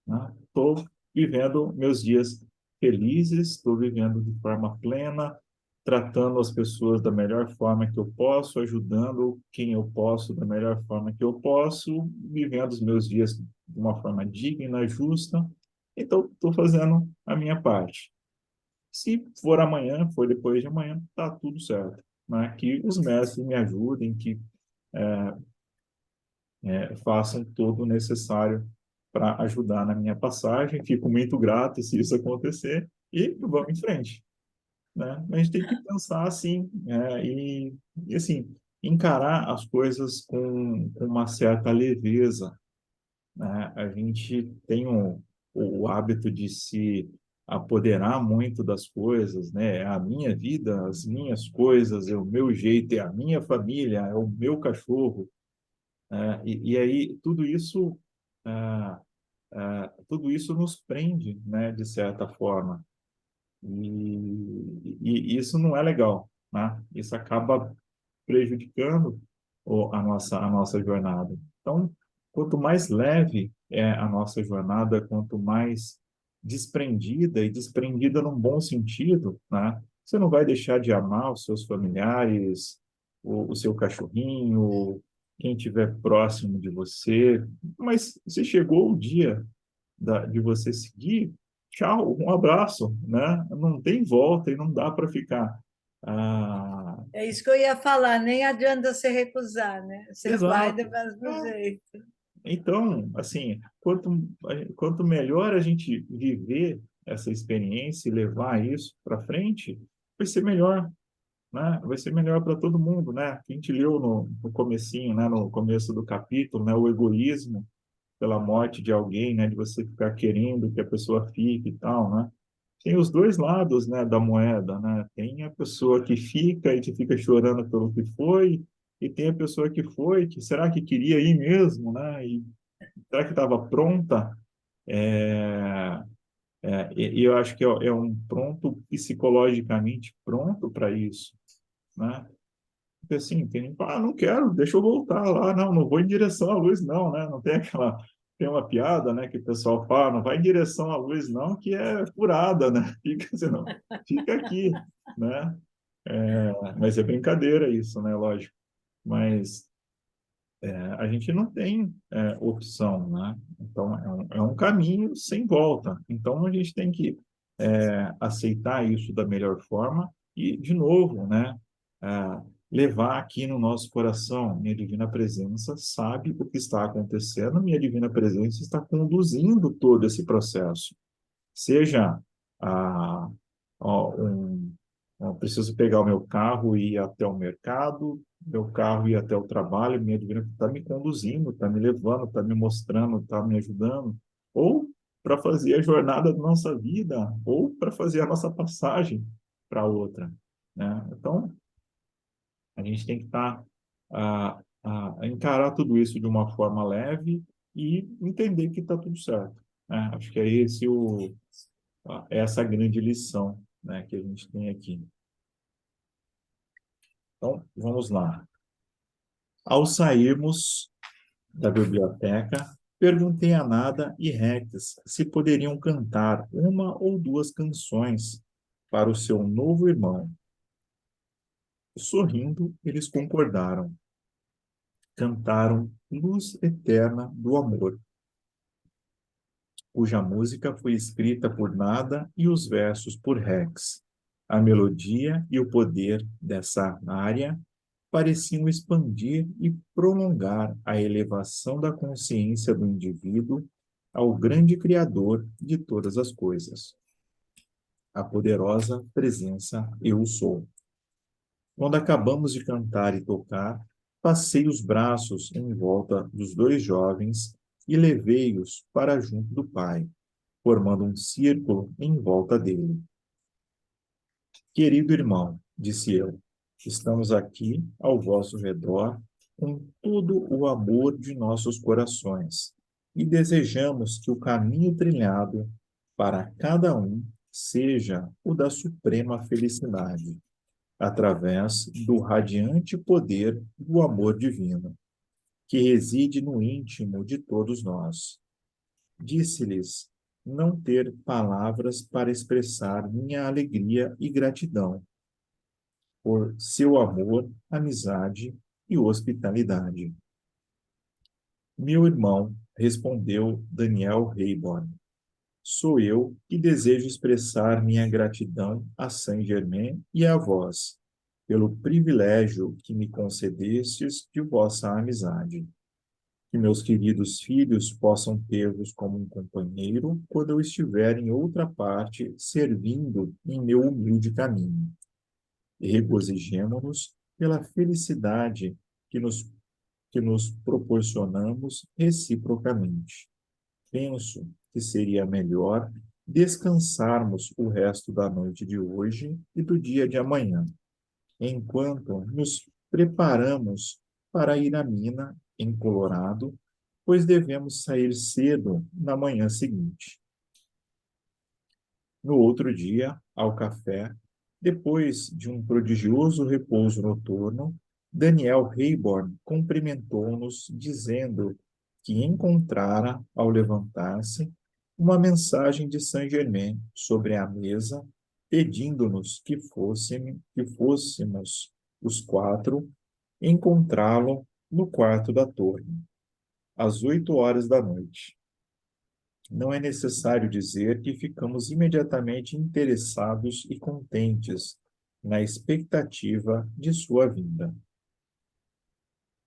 né? Estou vivendo meus dias felizes, estou vivendo de forma plena, tratando as pessoas da melhor forma que eu posso, ajudando quem eu posso da melhor forma que eu posso, vivendo os meus dias de uma forma digna, justa. Então, estou fazendo a minha parte. Se for amanhã, for depois de amanhã, tá tudo certo, né? Que os mestres me ajudem, que façam todo o necessário para ajudar na minha passagem. Fico muito grato se isso acontecer e vamos em frente, né? A gente tem que pensar assim, e assim, encarar as coisas com uma certa leveza, né? A gente tem o hábito de se apoderar muito das coisas, né? É a minha vida, as minhas coisas, é o meu jeito, é a minha família, é o meu cachorro, e aí tudo isso nos prende, né, de certa forma. E isso não é legal, né? Isso acaba prejudicando a nossa jornada. Então, quanto mais leve é a nossa jornada, quanto mais desprendida, e desprendida num bom sentido, né? Você não vai deixar de amar os seus familiares, o seu cachorrinho, quem estiver próximo de você, mas se chegou o dia de você seguir, tchau, um abraço, né? Não tem volta e não dá para ficar. Ah, É isso que eu ia falar, nem adianta se recusar, né? Você vai do exato. mesmo jeito. Então, assim, quanto melhor a gente viver essa experiência e levar isso para frente, vai ser melhor, né? Vai ser melhor para todo mundo, né? A gente leu no comecinho, né? No começo do capítulo, né? O egoísmo pela morte de alguém, né? De você ficar querendo que a pessoa fique e tal, né? Tem os dois lados, né, da moeda, né? Tem a pessoa que fica e que fica chorando pelo que foi, e tem a pessoa que foi, que será que queria ir mesmo, né? E será que estava pronta? E eu acho que é um pronto psicologicamente pronto para isso, né? Porque assim, tem, não quero, deixa eu voltar lá, não vou em direção à luz, não, né? Não tem tem uma piada, né, que o pessoal fala, não vai em direção à luz, não, que é furada, né? Fica, assim, não, fica aqui, né? Mas é brincadeira isso, né? Lógico. Mas a gente não tem opção, né? Então, é um caminho sem volta. Então, a gente tem que aceitar isso da melhor forma e, de novo, né? Levar aqui no nosso coração, minha divina presença sabe o que está acontecendo, minha divina presença está conduzindo todo esse processo. Seja a, ó, um, preciso pegar o meu carro e ir até o mercado, meu carro ir até o trabalho, minha divina está me conduzindo, está me levando, está me mostrando, está me ajudando, ou para fazer a jornada da nossa vida, ou para fazer a nossa passagem para outra, né? Então, a gente tem que estar a encarar tudo isso de uma forma leve e entender que está tudo certo, né? Acho que é essa grande lição, né, que a gente tem aqui. Então, vamos lá. Ao sairmos da biblioteca, perguntei a Nada e Rex se poderiam cantar uma ou duas canções para o seu novo irmão. Sorrindo, eles concordaram. Cantaram Luz Eterna do Amor, cuja música foi escrita por Nada e os versos por Rex. A melodia e o poder dessa área pareciam expandir e prolongar a elevação da consciência do indivíduo ao grande Criador de todas as coisas, a poderosa presença Eu Sou. Quando acabamos de cantar e tocar, passei os braços em volta dos dois jovens e levei-os para junto do Pai, formando um círculo em volta dele. Querido irmão, disse eu, estamos aqui ao vosso redor com todo o amor de nossos corações e desejamos que o caminho trilhado para cada um seja o da suprema felicidade, através do radiante poder do amor divino, que reside no íntimo de todos nós. Disse-lhes não ter palavras para expressar minha alegria e gratidão por seu amor, amizade e hospitalidade. Meu irmão, respondeu Daniel Rayborn, sou eu que desejo expressar minha gratidão a Saint-Germain e a vós, pelo privilégio que me concedestes de vossa amizade. Que meus queridos filhos possam ter-vos como um companheiro quando eu estiver em outra parte, servindo em meu humilde caminho. E regozijemo-nos pela felicidade que nos, que nos proporcionamos reciprocamente. Penso que seria melhor descansarmos o resto da noite de hoje e do dia de amanhã, enquanto nos preparamos para ir à mina em Colorado, pois devemos sair cedo na manhã seguinte. No outro dia, ao café, depois de um prodigioso repouso noturno, Daniel Rayborn cumprimentou-nos, dizendo que encontrara, ao levantar-se, uma mensagem de Saint-Germain sobre a mesa, pedindo-nos que fôssemos os quatro encontrá-lo no quarto da torre, às 8 horas da noite. Não é necessário dizer que ficamos imediatamente interessados e contentes na expectativa de sua vinda.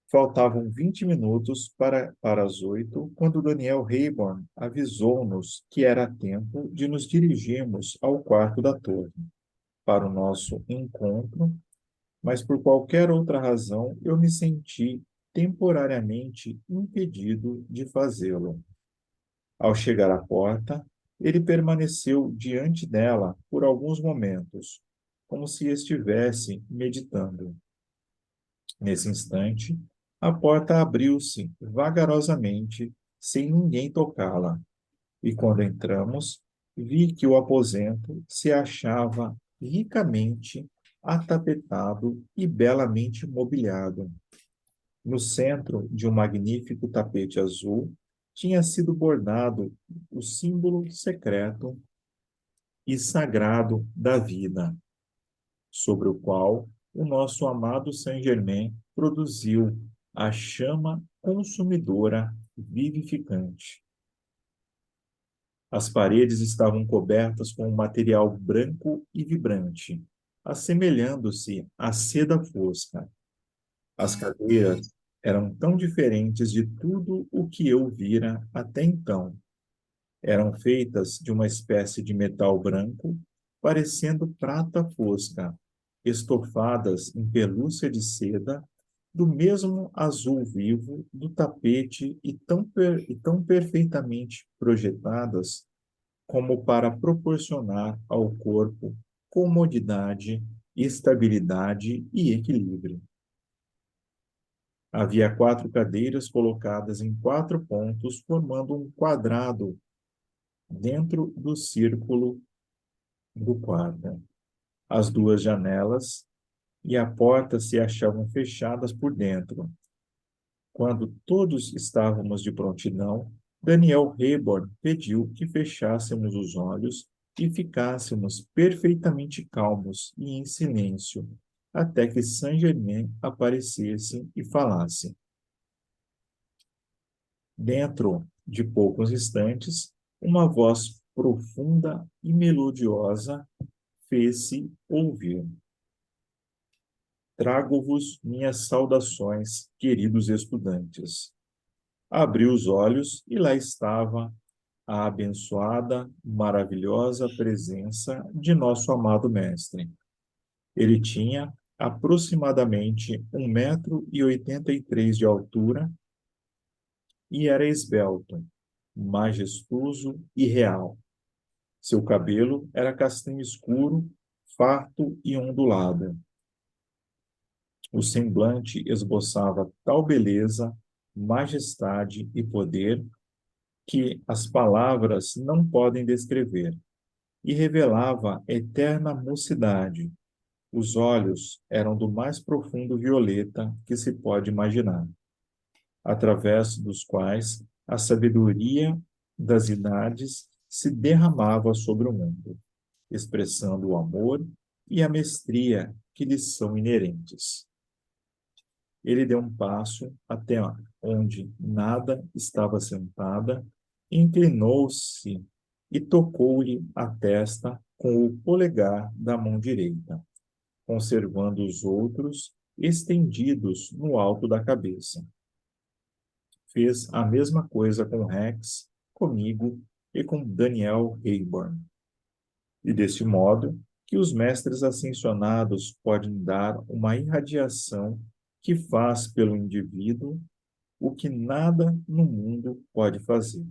Faltavam 20 minutos para as 8, quando Daniel Rayborn avisou-nos que era tempo de nos dirigirmos ao quarto da torre para o nosso encontro, mas por qualquer outra razão eu me senti temporariamente impedido de fazê-lo. Ao chegar à porta, ele permaneceu diante dela por alguns momentos, como se estivesse meditando. Nesse instante, a porta abriu-se vagarosamente, sem ninguém tocá-la, e quando entramos, vi que o aposento se achava ricamente atapetado e belamente mobiliado. No centro de um magnífico tapete azul, tinha sido bordado o símbolo secreto e sagrado da vida, sobre o qual o nosso amado Saint-Germain produziu a chama consumidora vivificante. As paredes estavam cobertas com um material branco e vibrante, assemelhando-se à seda fosca. As cadeiras eram tão diferentes de tudo o que eu vira até então. Eram feitas de uma espécie de metal branco, parecendo prata fosca, estofadas em pelúcia de seda, do mesmo azul vivo do tapete e tão perfeitamente projetadas como para proporcionar ao corpo comodidade, estabilidade e equilíbrio. Havia 4 cadeiras colocadas em 4 pontos, formando um quadrado dentro do círculo do quarto. As 2 janelas e a porta se achavam fechadas por dentro. Quando todos estávamos de prontidão, Daniel Rayborn pediu que fechássemos os olhos e ficássemos perfeitamente calmos e em silêncio, até que Saint-Germain aparecesse e falasse. Dentro de poucos instantes, uma voz profunda e melodiosa fez-se ouvir. Trago-vos minhas saudações, queridos estudantes. Abri os olhos e lá estava a abençoada, maravilhosa presença de nosso amado mestre. Ele tinha aproximadamente 1,83 m de altura e era esbelto, majestoso e real. Seu cabelo era castanho escuro, farto e ondulado. O semblante esboçava tal beleza, majestade e poder que as palavras não podem descrever, e revelava eterna mocidade. Os olhos eram do mais profundo violeta que se pode imaginar, através dos quais a sabedoria das idades se derramava sobre o mundo, expressando o amor e a mestria que lhes são inerentes. Ele deu um passo até onde nada estava sentada, inclinou-se e tocou-lhe a testa com o polegar da mão direita, conservando os outros estendidos no alto da cabeça. Fez a mesma coisa com Rex, comigo e com Daniel Rayborn. E deste modo que os mestres ascensionados podem dar uma irradiação que faz pelo indivíduo o que nada no mundo pode fazer.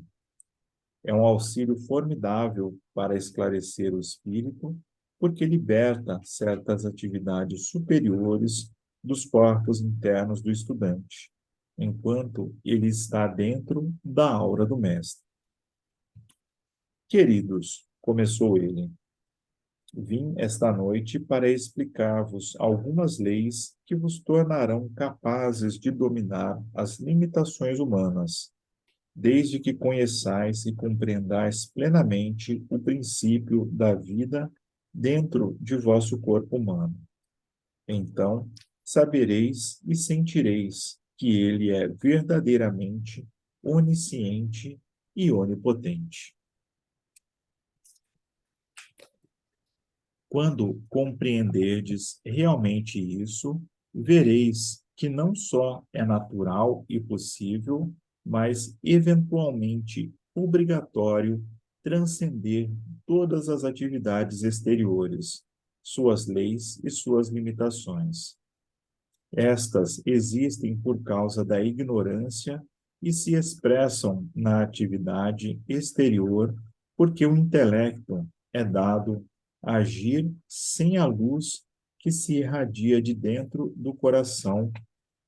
É um auxílio formidável para esclarecer o espírito, porque liberta certas atividades superiores dos corpos internos do estudante, enquanto ele está dentro da aura do mestre. Queridos, começou ele, vim esta noite para explicar-vos algumas leis que vos tornarão capazes de dominar as limitações humanas, desde que conheçais e compreendais plenamente o princípio da vida dentro de vosso corpo humano. Então, sabereis e sentireis que ele é verdadeiramente onisciente e onipotente. Quando compreenderdes realmente isso, vereis que não só é natural e possível, mas eventualmente obrigatório transcender todas as atividades exteriores, suas leis e suas limitações. Estas existem por causa da ignorância e se expressam na atividade exterior, porque o intelecto é dado a agir sem a luz que se irradia de dentro do coração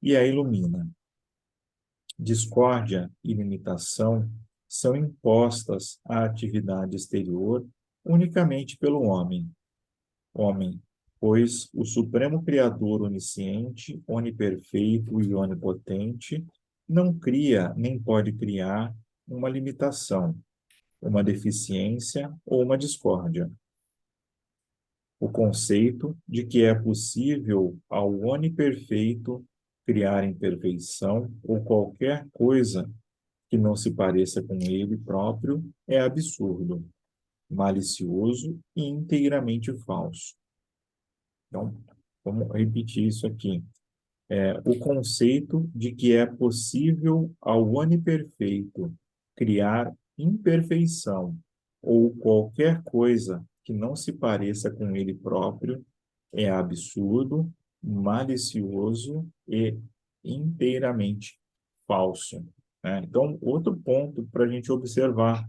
e a ilumina. Discórdia e limitação são impostas à atividade exterior unicamente pelo homem. Homem, pois o Supremo Criador onisciente, oniperfeito e onipotente não cria nem pode criar uma limitação, uma deficiência ou uma discórdia. O conceito de que é possível ao oniperfeito criar imperfeição ou qualquer coisa que não se pareça com ele próprio é absurdo, malicioso e inteiramente falso. Então, vamos repetir isso aqui. O conceito de que é possível ao oniperfeito criar imperfeição ou qualquer coisa que não se pareça com ele próprio é absurdo, malicioso e inteiramente falso. Né? Então, outro ponto para a gente observar,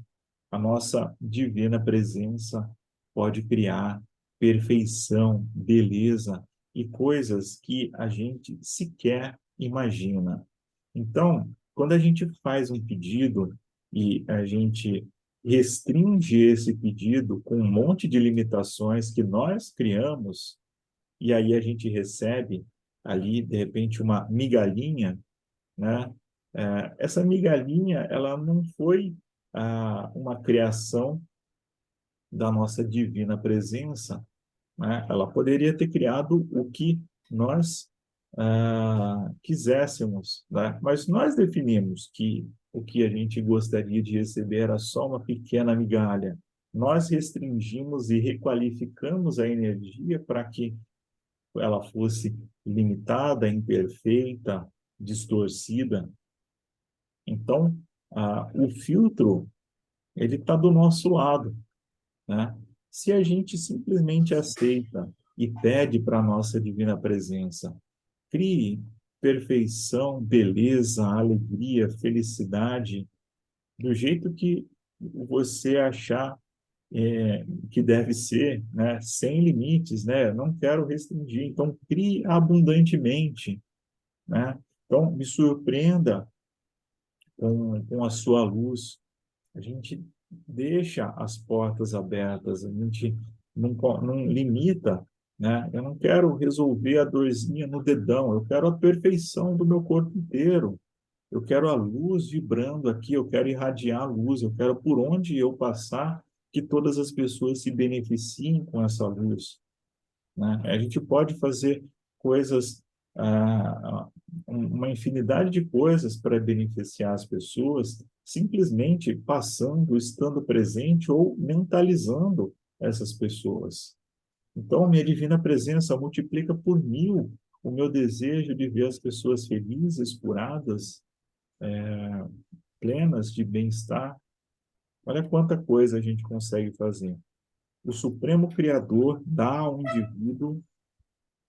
a nossa divina presença pode criar perfeição, beleza e coisas que a gente sequer imagina. Então, quando a gente faz um pedido e a gente restringe esse pedido com um monte de limitações que nós criamos, e aí a gente recebe ali, de repente, uma migalhinha, né? Essa migalhinha, ela não foi uma criação da nossa divina presença, né? Ela poderia ter criado o que nós quiséssemos, né? Mas nós definimos que o que a gente gostaria de receber era só uma pequena migalha. Nós restringimos e requalificamos a energia para que ela fosse limitada, imperfeita, distorcida. Então, o filtro, ele está do nosso lado, né? Se a gente simplesmente aceita e pede para a nossa divina presença, crie perfeição, beleza, alegria, felicidade, do jeito que você achar que deve ser, né? Sem limites, né? Não quero restringir, então crie abundantemente, né? Então, me surpreenda com a sua luz. A gente deixa as portas abertas, a gente não limita, né? Eu não quero resolver a dorzinha no dedão, eu quero a perfeição do meu corpo inteiro. Eu quero a luz vibrando aqui, eu quero irradiar a luz, eu quero por onde eu passar que todas as pessoas se beneficiem com essa luz, né? A gente pode fazer coisas, uma infinidade de coisas para beneficiar as pessoas, simplesmente passando, estando presente ou mentalizando essas pessoas. Então, minha divina presença multiplica por 1000 o meu desejo de ver as pessoas felizes, curadas, plenas de bem-estar. Olha quanta coisa a gente consegue fazer. O Supremo Criador dá ao indivíduo,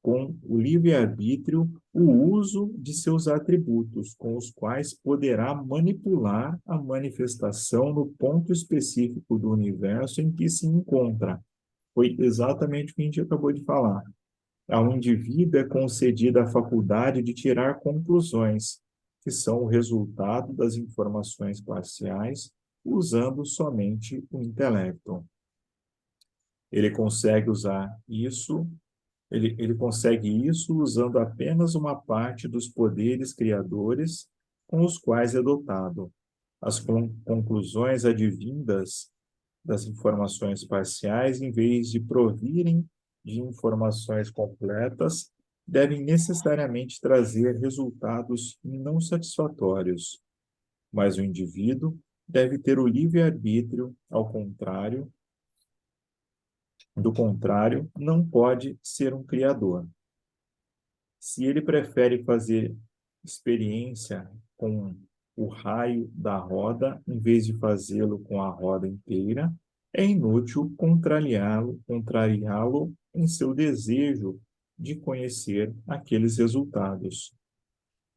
com o livre-arbítrio, o uso de seus atributos, com os quais poderá manipular a manifestação no ponto específico do universo em que se encontra. Foi exatamente o que a gente acabou de falar. Ao indivíduo é concedida a faculdade de tirar conclusões, que são o resultado das informações parciais, usando somente o intelecto. Ele consegue usar isso ele consegue isso usando apenas uma parte dos poderes criadores com os quais é dotado. As conclusões advindas das informações parciais, em vez de provirem de informações completas, devem necessariamente trazer resultados não satisfatórios. Mas o indivíduo deve ter o livre-arbítrio, do contrário, não pode ser um criador. Se ele prefere fazer experiência com o raio da roda, em vez de fazê-lo com a roda inteira, é inútil contrariá-lo em seu desejo de conhecer aqueles resultados.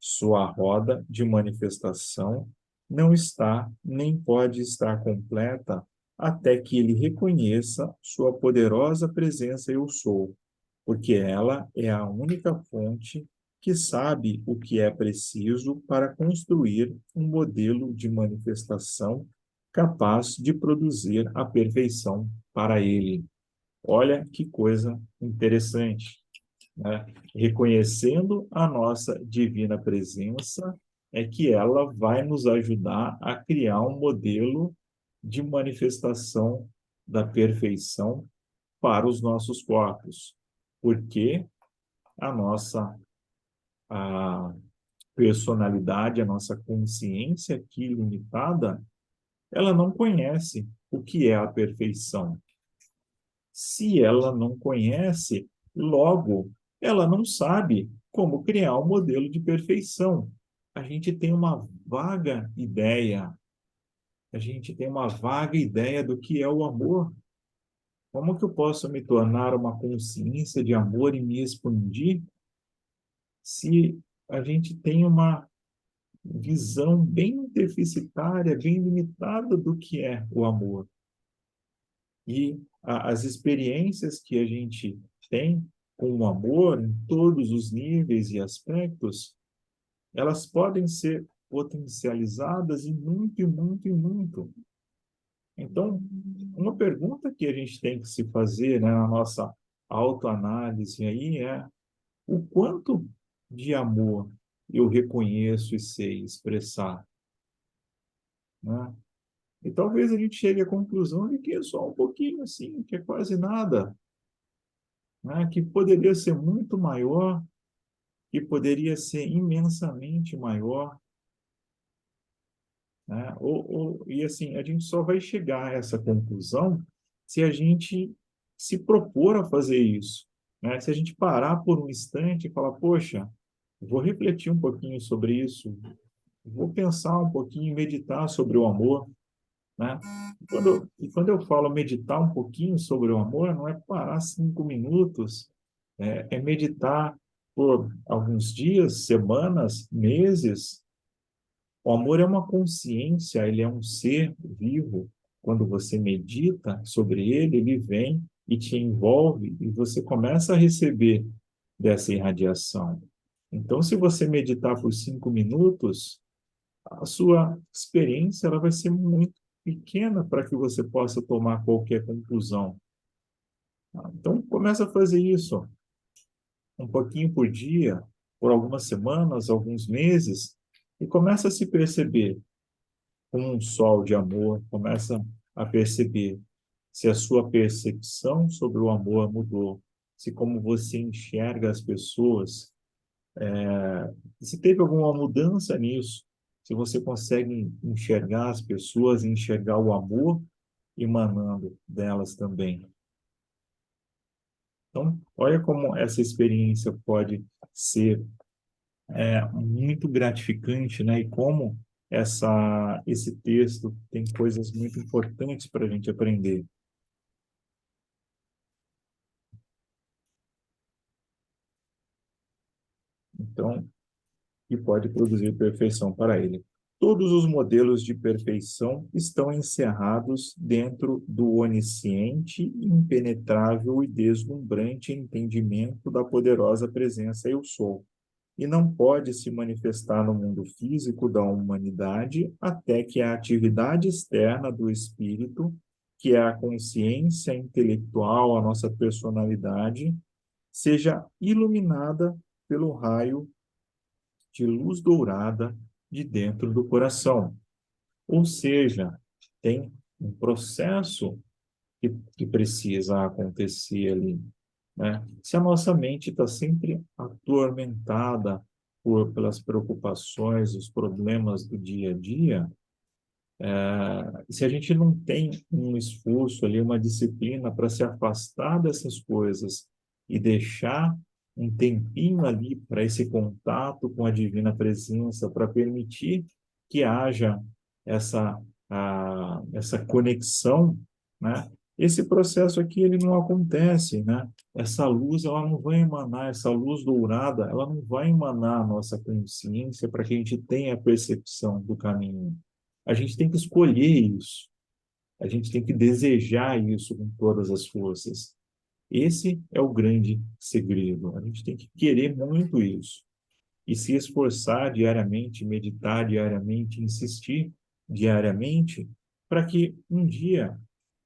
Sua roda de manifestação não está nem pode estar completa até que ele reconheça sua poderosa presença eu sou, porque ela é a única fonte que sabe o que é preciso para construir um modelo de manifestação capaz de produzir a perfeição para ele. Olha que coisa interessante, né? Reconhecendo a nossa divina presença, é que ela vai nos ajudar a criar um modelo de manifestação da perfeição para os nossos corpos, porque a nossa a personalidade, a nossa consciência aqui limitada, ela não conhece o que é a perfeição. Se ela não conhece, logo, ela não sabe como criar um modelo de perfeição. A gente tem uma vaga ideia, a gente tem uma vaga ideia do que é o amor. Como que eu posso me tornar uma consciência de amor e me expandir se a gente tem uma visão bem deficitária, bem limitada do que é o amor? E as experiências que a gente tem com o amor, em todos os níveis e aspectos, elas podem ser potencializadas e muito, e muito, e muito. Então, uma pergunta que a gente tem que se fazer, né, na nossa autoanálise aí é o quanto de amor eu reconheço e sei expressar, né? E talvez a gente chegue à conclusão de que é só um pouquinho assim, que é quase nada, né? Que poderia ser muito maior, que poderia ser imensamente maior, né? E assim, a gente só vai chegar a essa conclusão se a gente se propor a fazer isso, né? Se a gente parar por um instante e falar, poxa, vou refletir um pouquinho sobre isso, vou pensar um pouquinho, meditar sobre o amor, né? E quando eu falo meditar um pouquinho sobre o amor, não é parar 5 minutos, é meditar por alguns dias, semanas, meses. O amor é uma consciência, ele é um ser vivo. Quando você medita sobre ele, ele vem e te envolve e você começa a receber dessa irradiação. Então, se você meditar por 5 minutos, a sua experiência ela vai ser muito pequena para que você possa tomar qualquer conclusão. Então, começa a fazer isso um pouquinho por dia, por algumas semanas, alguns meses, e começa a se perceber como um sol de amor, começa a perceber se a sua percepção sobre o amor mudou, se como você enxerga as pessoas, se teve alguma mudança nisso, se você consegue enxergar as pessoas, enxergar o amor emanando delas também. Então, olha como essa experiência pode ser muito gratificante, né? E como esse texto tem coisas muito importantes para a gente aprender. Então, e pode produzir perfeição para ele. Todos os modelos de perfeição estão encerrados dentro do onisciente, impenetrável e deslumbrante entendimento da poderosa presença Eu Sou, e não pode se manifestar no mundo físico da humanidade até que a atividade externa do espírito, que é a consciência intelectual, a nossa personalidade, seja iluminada pelo raio de luz dourada de dentro do coração. Ou seja, tem um processo que precisa acontecer ali, né? Se a nossa mente está sempre atormentada pelas preocupações, os problemas do dia a dia, se a gente não tem um esforço ali, uma disciplina para se afastar dessas coisas e deixar um tempinho ali para esse contato com a divina presença, para permitir que haja essa, essa conexão, né? Esse processo aqui ele não acontece, né? Essa luz ela não vai emanar, essa luz dourada, ela não vai emanar a nossa consciência para que a gente tenha a percepção do caminho. A gente tem que escolher isso. A gente tem que desejar isso com todas as forças. Esse é o grande segredo. A gente tem que querer muito isso e se esforçar diariamente, meditar diariamente, insistir diariamente, para que um dia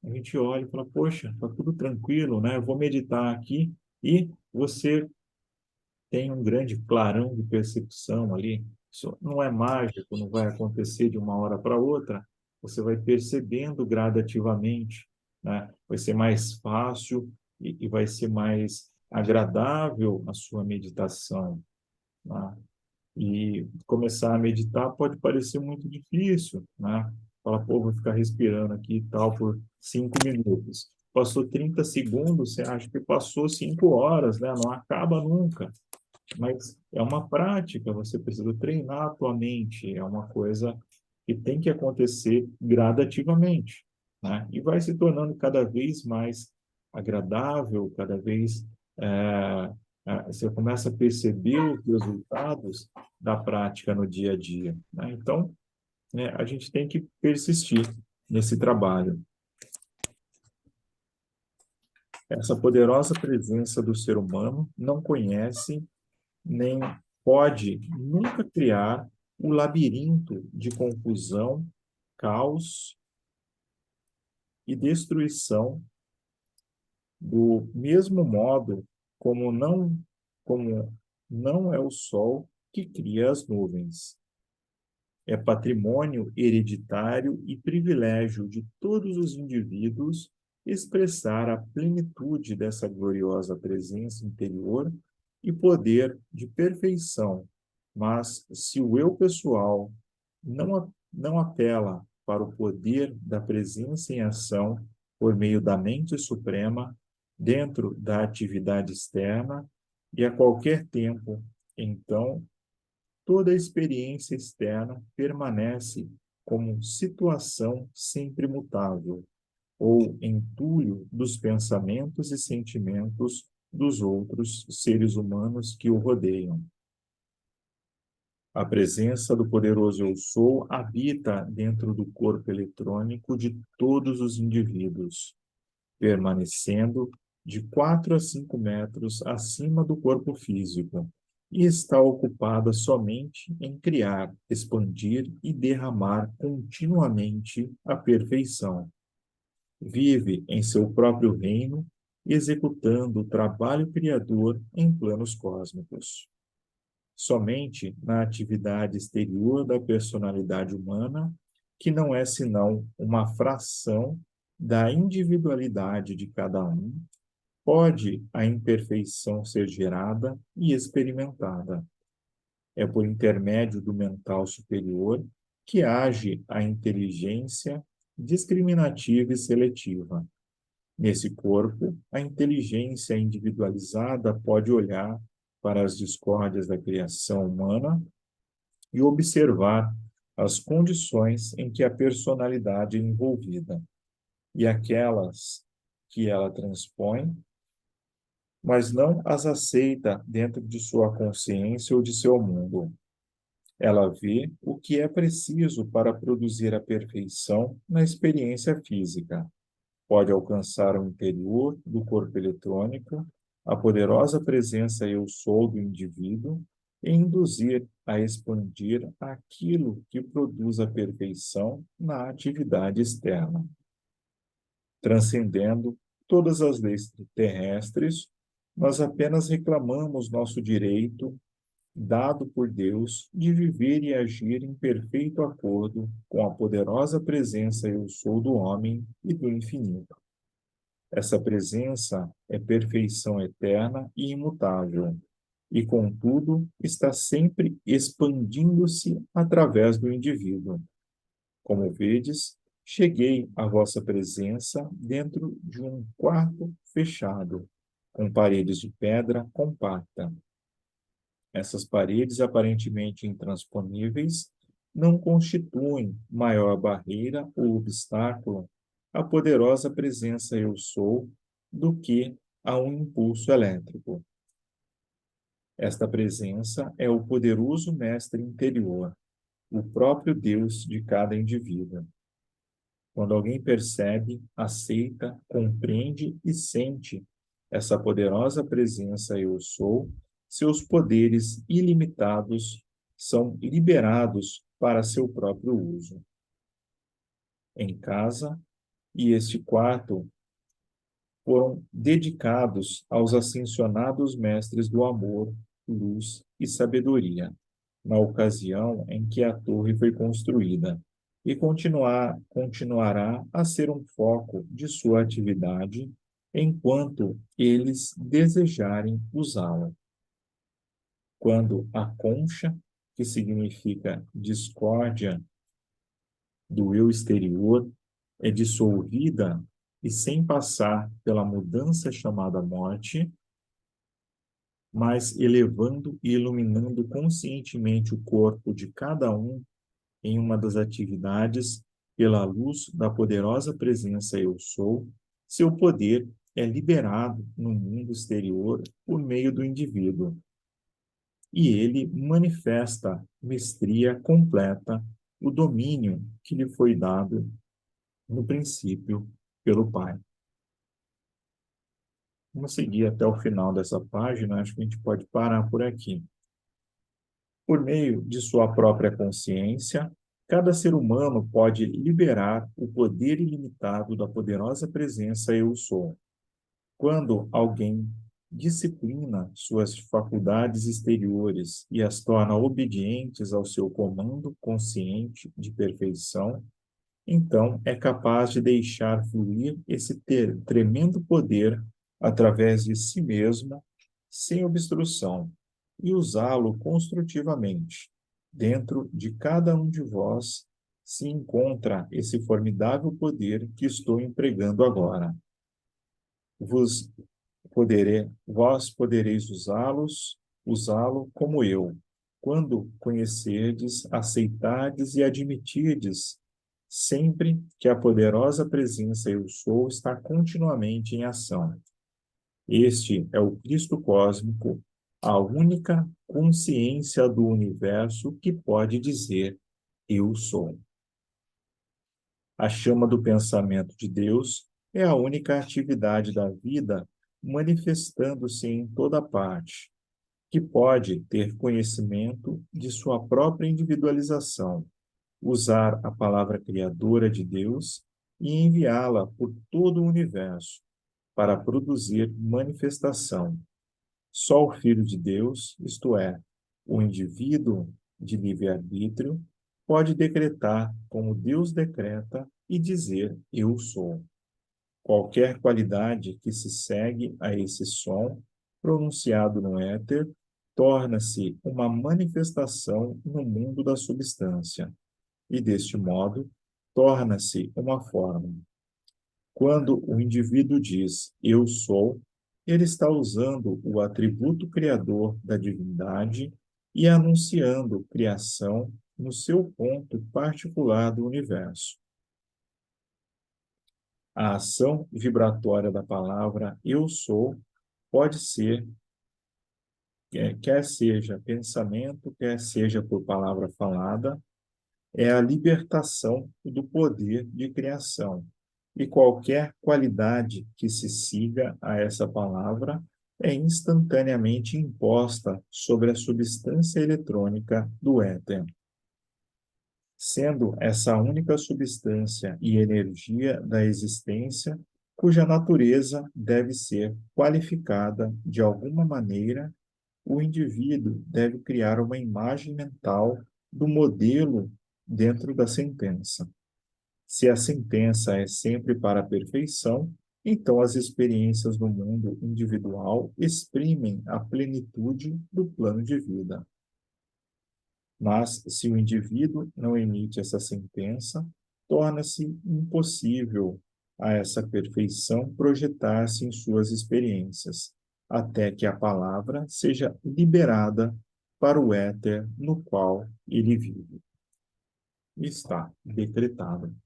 a gente olhe e fala, poxa, está tudo tranquilo, né? Eu vou meditar aqui e você tem um grande clarão de percepção ali Isso não é mágico, não vai acontecer de uma hora para outra. Você vai percebendo gradativamente, né? Vai ser mais fácil e vai ser mais agradável a sua meditação, né? E começar a meditar pode parecer muito difícil, né? Fala, pô, vou ficar respirando aqui e tal por 5 minutos. Passou 30 segundos, você acha que passou 5 horas, né? Não acaba nunca. Mas é uma prática, você precisa treinar a tua mente, é uma coisa que tem que acontecer gradativamente, né? E vai se tornando cada vez mais agradável, cada vez você começa a perceber os resultados da prática no dia a dia, né? Então, né, a gente tem que persistir nesse trabalho. Essa poderosa presença do ser humano não conhece nem pode nunca criar o labirinto de confusão, caos e destruição do mesmo modo como não é o sol que cria as nuvens. É patrimônio hereditário e privilégio de todos os indivíduos expressar a plenitude dessa gloriosa presença interior e poder de perfeição. Mas se o eu pessoal não apela para o poder da presença em ação por meio da mente suprema, dentro da atividade externa e a qualquer tempo, então toda experiência externa permanece como situação sempre mutável, ou entulho dos pensamentos e sentimentos dos outros seres humanos que o rodeiam. A presença do poderoso Eu Sou habita dentro do corpo eletrônico de todos os indivíduos, permanecendo de 4 a 5 metros acima do corpo físico, e está ocupada somente em criar, expandir e derramar continuamente a perfeição. Vive em seu próprio reino, executando o trabalho criador em planos cósmicos. Somente na atividade exterior da personalidade humana, que não é senão uma fração da individualidade de cada um, pode a imperfeição ser gerada e experimentada. É por intermédio do mental superior que age a inteligência discriminativa e seletiva. Nesse corpo, a inteligência individualizada pode olhar para as discórdias da criação humana e observar as condições em que a personalidade é envolvida e aquelas que ela transpõe, mas não as aceita dentro de sua consciência ou de seu mundo. Ela vê o que é preciso para produzir a perfeição na experiência física. Pode alcançar o interior do corpo eletrônico, a poderosa presença Eu Sou do indivíduo e induzir a expandir aquilo que produz a perfeição na atividade externa, transcendendo todas as leis terrestres. Nós apenas reclamamos nosso direito, dado por Deus, de viver e agir em perfeito acordo com a poderosa presença Eu Sou do homem e do infinito. Essa presença é perfeição eterna e imutável, e, contudo, está sempre expandindo-se através do indivíduo. Como vedes, cheguei à vossa presença dentro de um quarto fechado, com paredes de pedra compacta. Essas paredes aparentemente intransponíveis não constituem maior barreira ou obstáculo à poderosa presença Eu Sou do que a um impulso elétrico. Esta presença é o poderoso mestre interior, o próprio Deus de cada indivíduo. Quando alguém percebe, aceita, compreende e sente essa poderosa presença Eu Sou, seus poderes ilimitados são liberados para seu próprio uso. Em casa, e este quarto foram dedicados aos ascensionados mestres do amor, luz e sabedoria. na ocasião em que a torre foi construída e continuará a ser um foco de sua atividade enquanto eles desejarem usá-la. Quando a concha, que significa discórdia do eu exterior, é dissolvida e sem passar pela mudança chamada morte, mas elevando e iluminando conscientemente o corpo de cada um em uma das atividades pela luz da poderosa presença Eu Sou, seu poder é liberado no mundo exterior por meio do indivíduo. E ele manifesta mestria completa, o domínio que lhe foi dado no princípio pelo Pai. Vamos seguir até o final dessa página, acho que a gente pode parar por aqui. Por meio de sua própria consciência, cada ser humano pode liberar o poder ilimitado da poderosa presença Eu Sou. Quando alguém disciplina suas faculdades exteriores e as torna obedientes ao seu comando consciente de perfeição, então é capaz de deixar fluir esse tremendo poder através de si mesmo, sem obstrução, e usá-lo construtivamente. Dentro de cada um de vós se encontra esse formidável poder que estou empregando agora. Vós podereis usá-lo como eu, quando conhecerdes, aceitardes e admitirdes sempre que a poderosa presença Eu Sou está continuamente em ação. Este é o Cristo cósmico, a única consciência do universo que pode dizer Eu sou. A chama do pensamento de Deus é a única atividade da vida manifestando-se em toda parte, que pode ter conhecimento de sua própria individualização, usar a palavra criadora de Deus e enviá-la por todo o universo para produzir manifestação. Só o Filho de Deus, isto é, o indivíduo de livre-arbítrio, pode decretar como Deus decreta e dizer eu sou. Qualquer qualidade que se segue a esse som pronunciado no éter torna-se uma manifestação no mundo da substância e, deste modo, torna-se uma forma. Quando o indivíduo diz eu sou, ele está usando o atributo criador da divindade e anunciando criação no seu ponto particular do universo. A ação vibratória da palavra eu sou pode ser, quer seja pensamento, quer seja por palavra falada, é a libertação do poder de criação. E qualquer qualidade que se siga a essa palavra é instantaneamente imposta sobre a substância eletrônica do éter. Sendo essa única substância e energia da existência, cuja natureza deve ser qualificada de alguma maneira, o indivíduo deve criar uma imagem mental do modelo dentro da sentença. Se a sentença é sempre para a perfeição, então as experiências do mundo individual exprimem a plenitude do plano de vida. Mas, se o indivíduo não emite essa sentença, torna-se impossível a essa perfeição projetar-se em suas experiências, até que a palavra seja liberada para o éter no qual ele vive. Está decretado.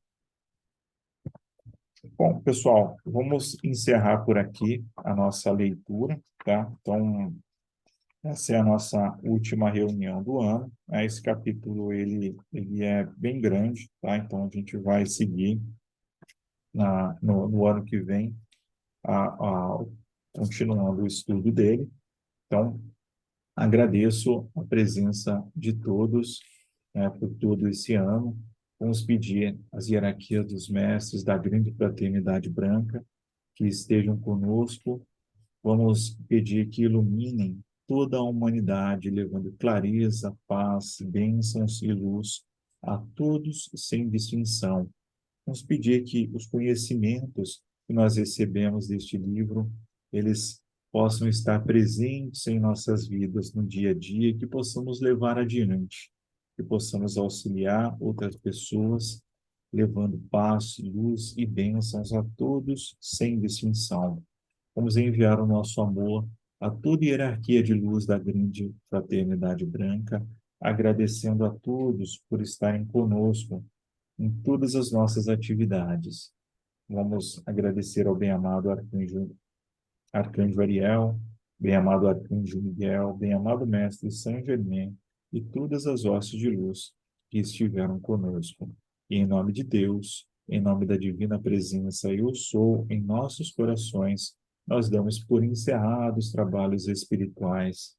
Bom, pessoal, vamos encerrar por aqui a nossa leitura, tá? Então, essa é a nossa última reunião do ano, né? Esse capítulo, ele é bem grande, tá? Então, a gente vai seguir no ano que vem, continuando o estudo dele. Então, agradeço a presença de todos, né, por todo esse ano. Vamos pedir às hierarquias dos mestres da grande fraternidade branca que estejam conosco. Vamos pedir que iluminem toda a humanidade, levando clareza, paz, bênçãos e luz a todos sem distinção. Vamos pedir que os conhecimentos que nós recebemos deste livro, eles possam estar presentes em nossas vidas no dia a dia, que possamos levar adiante, que possamos auxiliar outras pessoas, levando paz, luz e bênçãos a todos sem distinção. Vamos enviar o nosso amor a toda hierarquia de luz da grande fraternidade branca, agradecendo a todos por estarem conosco em todas as nossas atividades. Vamos agradecer ao bem-amado Arcanjo Ariel, bem-amado Arcanjo Miguel, bem-amado Mestre Saint Germain e todas as hostes de luz que estiveram conosco. E em nome de Deus, em nome da divina presença, eu sou em nossos corações, nós damos por encerrados os trabalhos espirituais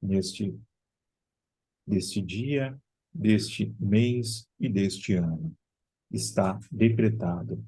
deste dia, deste mês e deste ano. Está decretado.